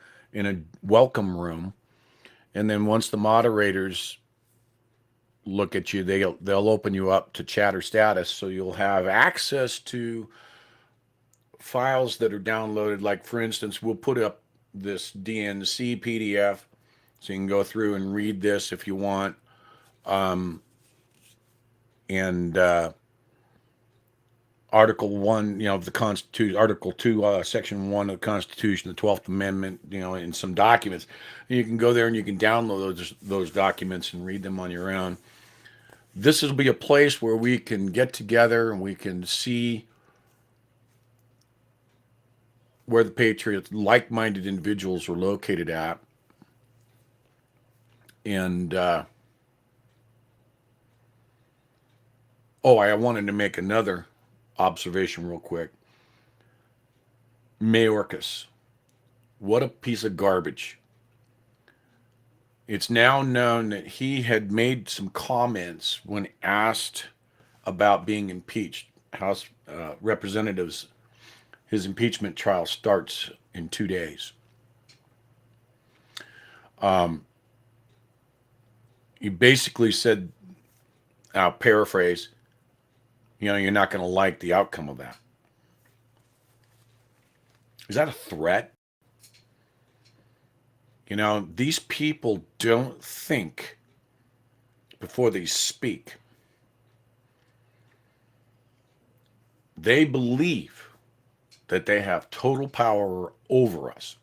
welcome room. And then once the moderators look at you, they'll open you up to chatter status, so you'll have access to files that are downloaded. Like, for instance, we'll put up this DNC PDF, so you can go through and read this if you want. And Article 1, of the Constitution, Article 2, Section 1 of the Constitution, the 12th Amendment, and some documents. And you can go there and you can download those documents and read them on your own. This will be a place where we can get together and we can see where the Patriots, like-minded individuals, are located at. And I wanted to make another observation real quick. Mayorkas, what a piece of garbage. It's now known that he had made some comments when asked about being impeached. House Representatives, his impeachment trial starts in 2 days. He basically said, I'll paraphrase, you're not going to like the outcome of that. Is that a threat? These people don't think before they speak. They believe that they have total power over us.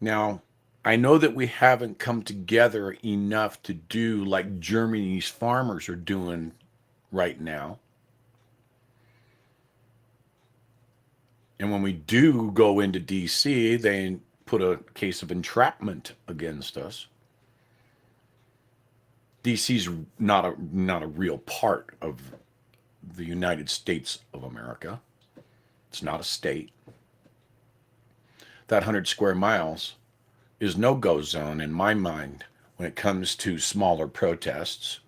Now, I know that we haven't come together enough to do like Germany's farmers are doing right now. And when we do go into D.C., they put a case of entrapment against us. D.C.'s not a real part of the United States of America. It's not a state. That 100 square miles is no-go zone in my mind when it comes to smaller protests.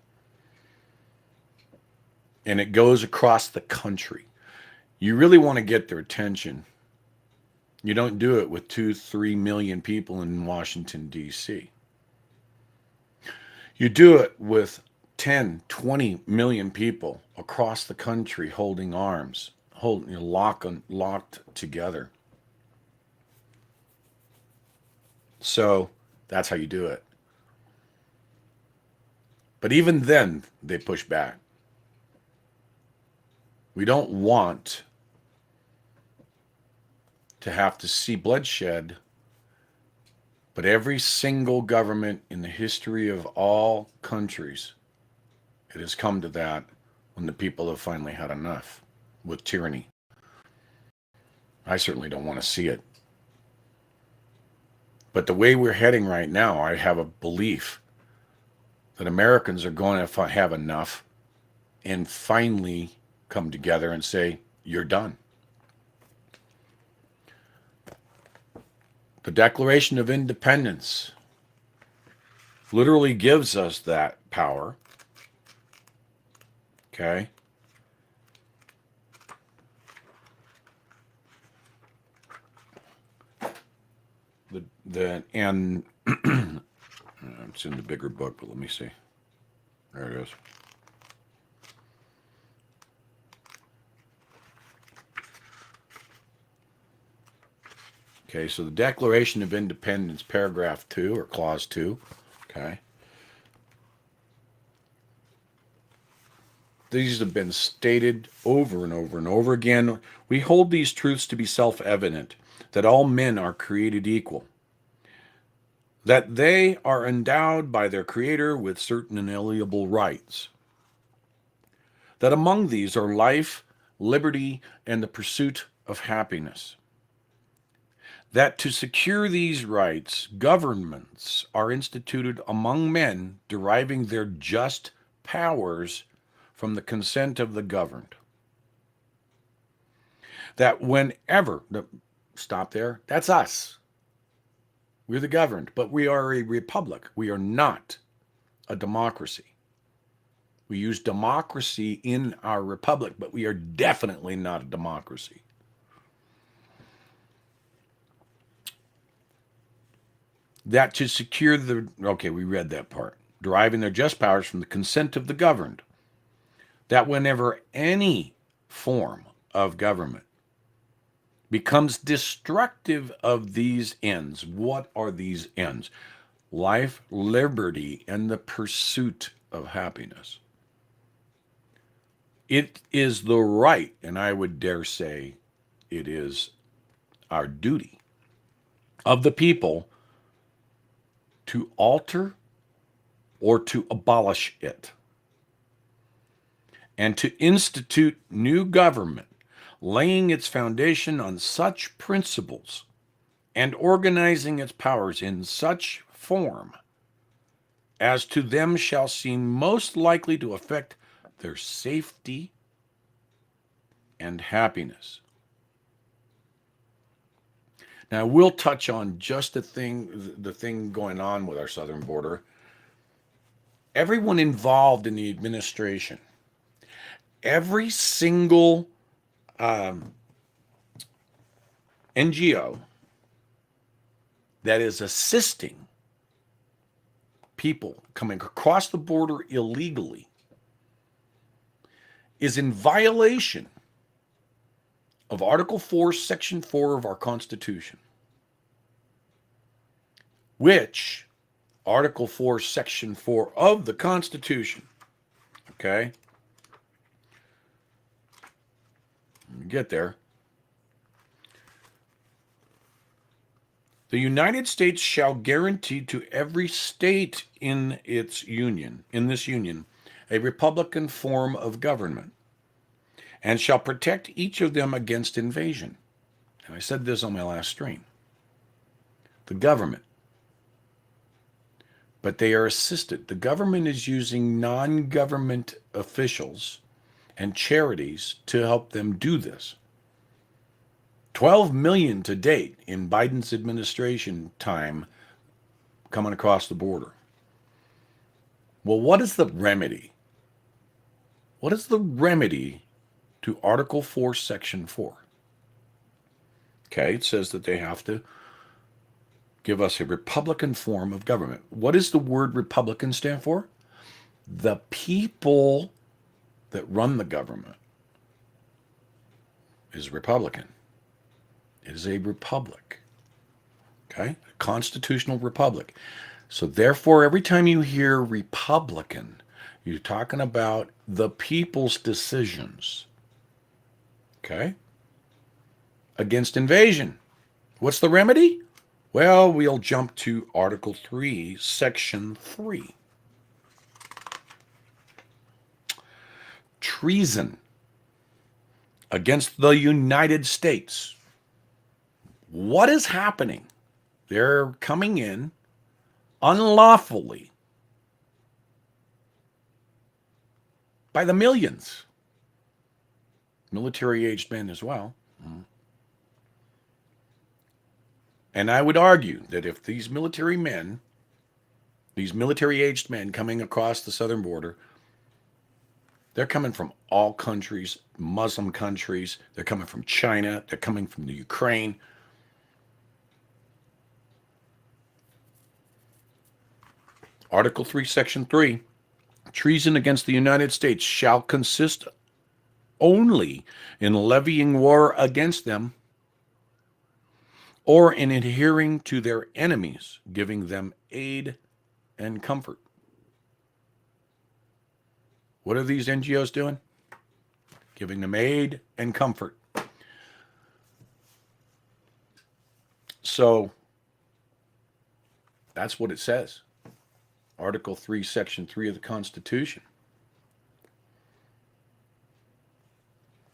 And it goes across the country. You really want to get their attention. You don't do it with 2-3 million people in Washington, D.C. You do it with 10-20 million people across the country holding arms, locked together. So that's how you do it. But even then, they push back. We don't want to have to see bloodshed, but every single government in the history of all countries, it has come to that when the people have finally had enough with tyranny. I certainly don't want to see it. But the way we're heading right now, I have a belief that Americans are going to have enough and finally come together and say, you're done. The Declaration of Independence literally gives us that power. Okay? And it's in the bigger book, but let me see. There it is. Okay, so the Declaration of Independence, paragraph 2 or clause 2. Okay. These have been stated over and over and over again. We hold these truths to be self-evident, that all men are created equal, that they are endowed by their Creator with certain inalienable rights, that among these are life, liberty, and the pursuit of happiness, that to secure these rights, governments are instituted among men deriving their just powers from the consent of the governed, that whenever, stop there, that's us. We're the governed, but we are a republic. We are not a democracy. We use democracy in our republic, but we are definitely not a democracy. That to secure okay, we read that part, deriving their just powers from the consent of the governed, that whenever any form of government becomes destructive of these ends, what are these ends? Life, liberty, and the pursuit of happiness. It is the right, and I would dare say it is our duty of the people to alter or to abolish it, and to institute new government, laying its foundation on such principles and organizing its powers in such form as to them shall seem most likely to effect their safety and happiness. Now, we'll touch on just the thing going on with our southern border. Everyone involved in the administration, every single NGO that is assisting people coming across the border illegally is in violation of Article 4, Section 4 of our Constitution, which Article 4, Section 4 of the Constitution, okay? Let me get there. The United States shall guarantee to every state in this union, a republican form of government, and shall protect each of them against invasion. And I said this on my last stream. The government. But they are assisted. The government is using non-government officials and charities to help them do this. 12 million to date in Biden's administration time coming across the border. Well, what is the remedy? What is the remedy to Article 4, Section 4? Okay, it says that they have to give us a republican form of government. What does the word republican stand for? The people that run the government is Republican. It is a republic. Okay? A constitutional republic. So therefore, every time you hear Republican, you're talking about the people's decisions. Okay? Against invasion. What's the remedy? Well, we'll jump to Article 3, Section 3. Treason against the United States. What is happening? They're coming in unlawfully by the millions. Military-aged men as well. And I would argue that if these military-aged men coming across the southern border, they're coming from all countries, Muslim countries. They're coming from China. They're coming from the Ukraine. Article 3, Section 3, treason against the United States shall consist only in levying war against them or in adhering to their enemies, giving them aid and comfort. What are these NGOs doing? Giving them aid and comfort. So that's what it says. Article 3, Section 3 of the Constitution.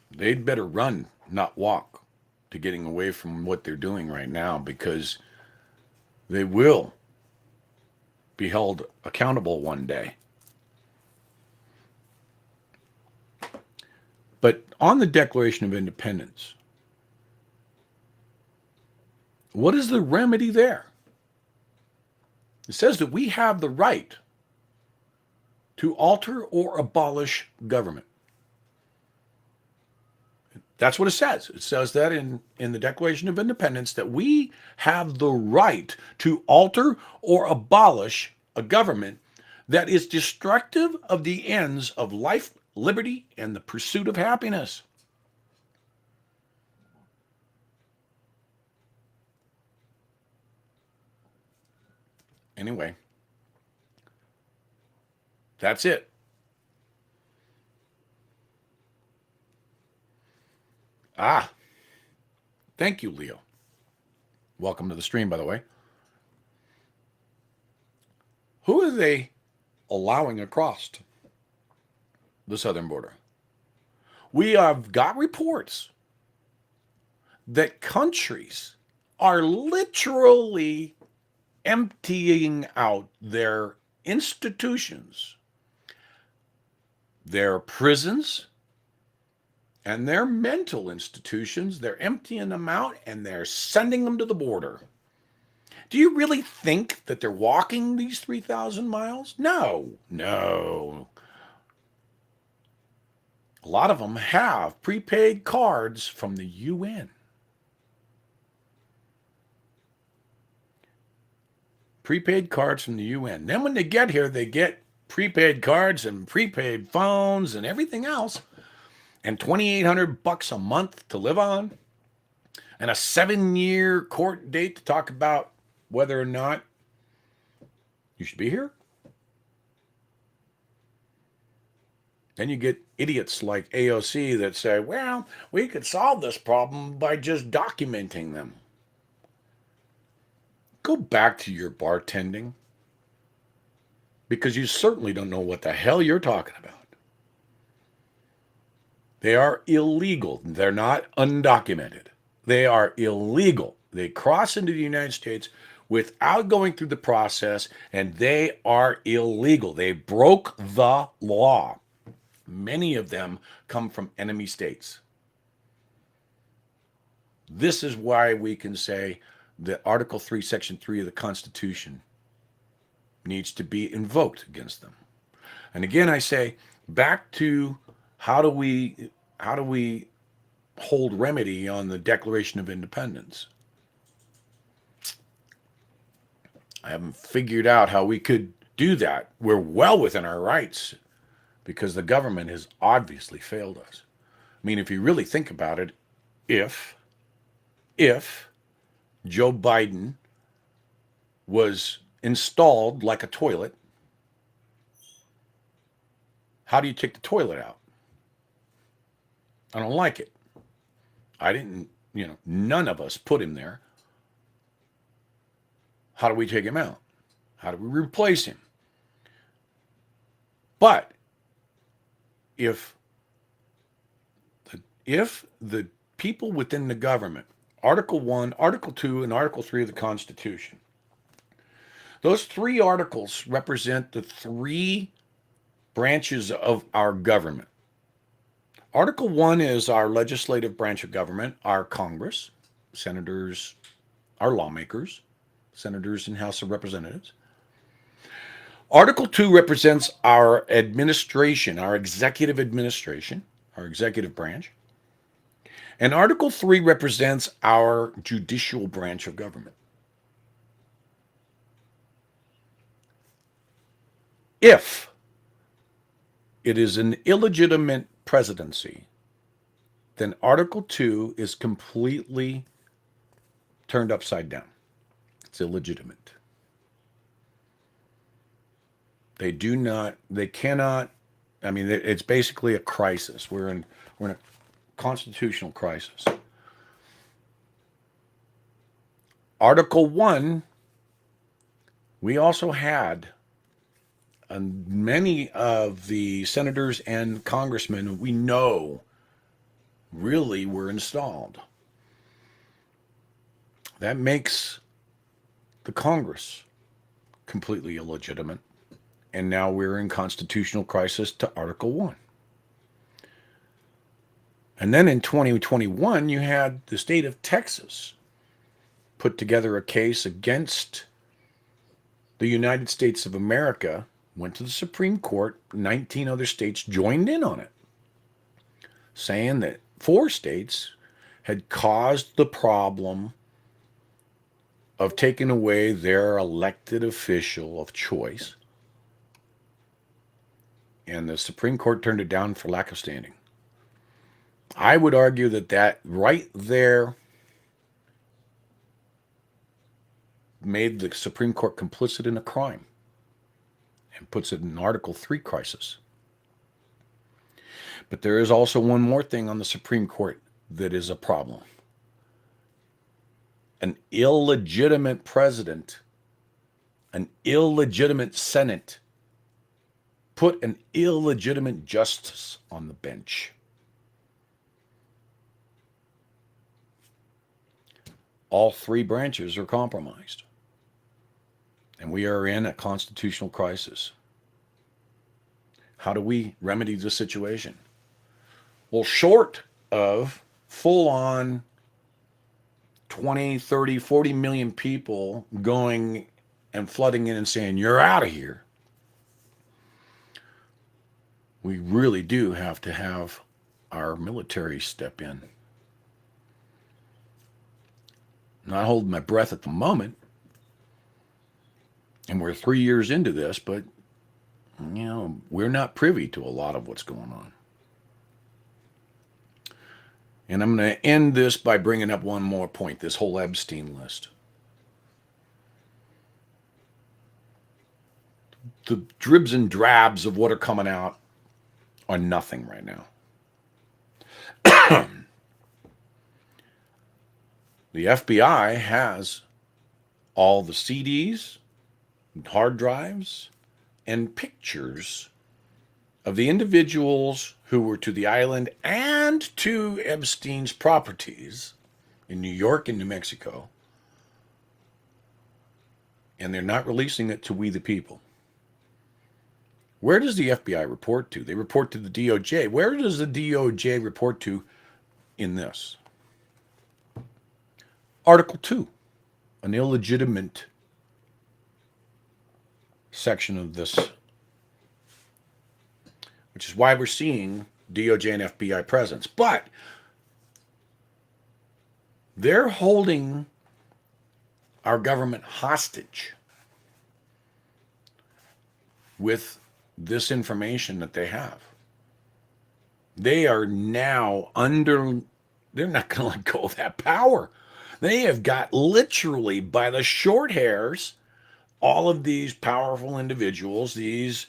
They'd better run, not walk, to getting away from what they're doing right now, because they will be held accountable one day. But on the Declaration of Independence, what is the remedy there? It says that we have the right to alter or abolish government. That's what it says. It says that in the Declaration of Independence, that we have the right to alter or abolish a government that is destructive of the ends of life, liberty, and the pursuit of happiness. Anyway, that's it. Thank you, Leo. Welcome to the stream, by the way. Who are they allowing across the southern border? We have got reports that countries are literally emptying out their institutions, their prisons and their mental institutions. They're emptying them out and they're sending them to the border. Do you really think that they're walking these 3,000 miles? No, no. A lot of them have prepaid cards from the UN. Prepaid cards from the UN. Then when they get here, they get prepaid cards and prepaid phones and everything else, and $2,800 a month to live on, and a 7-year court date to talk about whether or not you should be here. Then you get idiots like AOC that say, well, we could solve this problem by just documenting them. Go back to your bartending, because you certainly don't know what the hell you're talking about. They are illegal. They're not undocumented. They are illegal. They cross into the United States without going through the process, and they are illegal. They broke the law. Many of them come from enemy states. This is why we can say that Article 3, Section 3 of the Constitution needs to be invoked against them. And again, I say, back to how do we hold remedy on the Declaration of Independence? I haven't figured out how we could do that. We're well within our rights because the government has obviously failed us. I mean, if you really think about it, if Joe Biden was installed like a toilet, how do you take the toilet out? I don't like it. I didn't, none of us put him there. How do we take him out? How do we replace him? But if the people within the government, Article 1, Article 2, and Article 3 of the Constitution, those three articles represent the three branches of our government. Article 1 is our legislative branch of government, our Congress, senators, our lawmakers, senators and House of Representatives. Article 2 represents our administration, our executive administration, our executive branch. And Article 3 represents our judicial branch of government. If it is an illegitimate presidency, then Article 2 is completely turned upside down. It's illegitimate. They cannot, it's basically a crisis. We're in a constitutional crisis. Article 1, we also had many of the senators and congressmen we know really were installed. That makes the Congress completely illegitimate. And now we're in constitutional crisis to Article 1. And then in 2021, you had the state of Texas put together a case against the United States of America, went to the Supreme Court, 19 other states joined in on it, saying that 4 states had caused the problem of taking away their elected official of choice. And the Supreme Court turned it down for lack of standing. I would argue that right there made the Supreme Court complicit in a crime and puts it in Article 3 crisis. But there is also one more thing on the Supreme Court that is a problem. An illegitimate president, an illegitimate Senate, put an illegitimate justice on the bench. All 3 branches are compromised. And we are in a constitutional crisis. How do we remedy the situation? Well, short of full on 20, 30, 40 million people going and flooding in and saying, you're out of here, we really do have to have our military step in. Not holding my breath at the moment, and we're 3 years into this, but we're not privy to a lot of what's going on. And I'm going to end this by bringing up one more point, this whole Epstein list. The dribs and drabs of what are coming out are nothing right now. The FBI has all the CDs, hard drives, and pictures of the individuals who were to the island and to Epstein's properties in New York and New Mexico. And they're not releasing it to we the people. Where does the FBI report to? They report to the DOJ. Where does the DOJ report to in this? Article 2, an illegitimate section of this, which is why we're seeing DOJ and FBI presence. But they're holding our government hostage with this information that they have. They are now they're not going to let go of that power. They have got literally by the short hairs all of these powerful individuals, these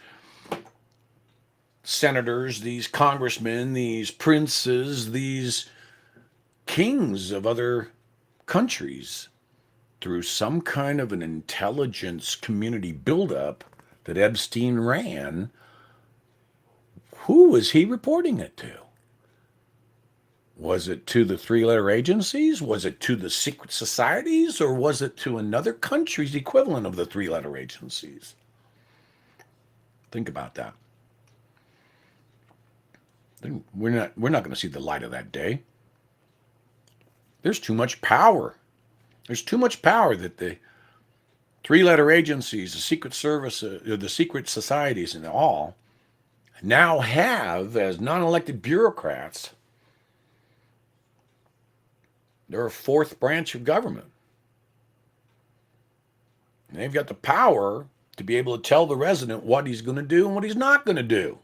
senators, these congressmen, these princes, these kings of other countries, through some kind of an intelligence community buildup that Epstein ran. Who was he reporting it to? Was it to the three-letter agencies? Was it to the secret societies? Or was it to another country's equivalent of the three-letter agencies? Think about that. We're not going to see the light of that day. There's too much power. There's too much power that the three-letter agencies, the secret service, the secret societies and all now have as non-elected bureaucrats. They're a fourth branch of government. And they've got the power to be able to tell the resident what he's going to do and what he's not going to do.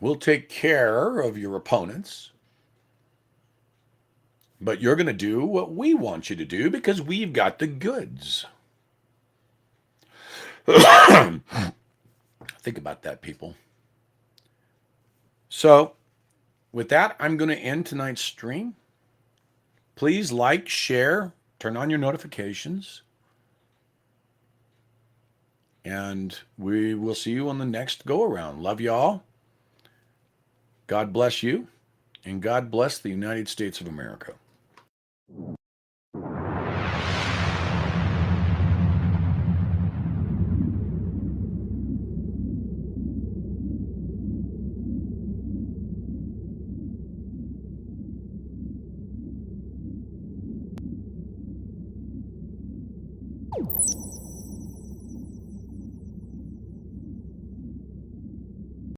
We'll take care of your opponents, but you're going to do what we want you to do because we've got the goods. Think about that, people. So, with that, I'm going to end tonight's stream. Please like, share, turn on your notifications. And we will see you on the next go-around. Love y'all. God bless you. And God bless the United States of America.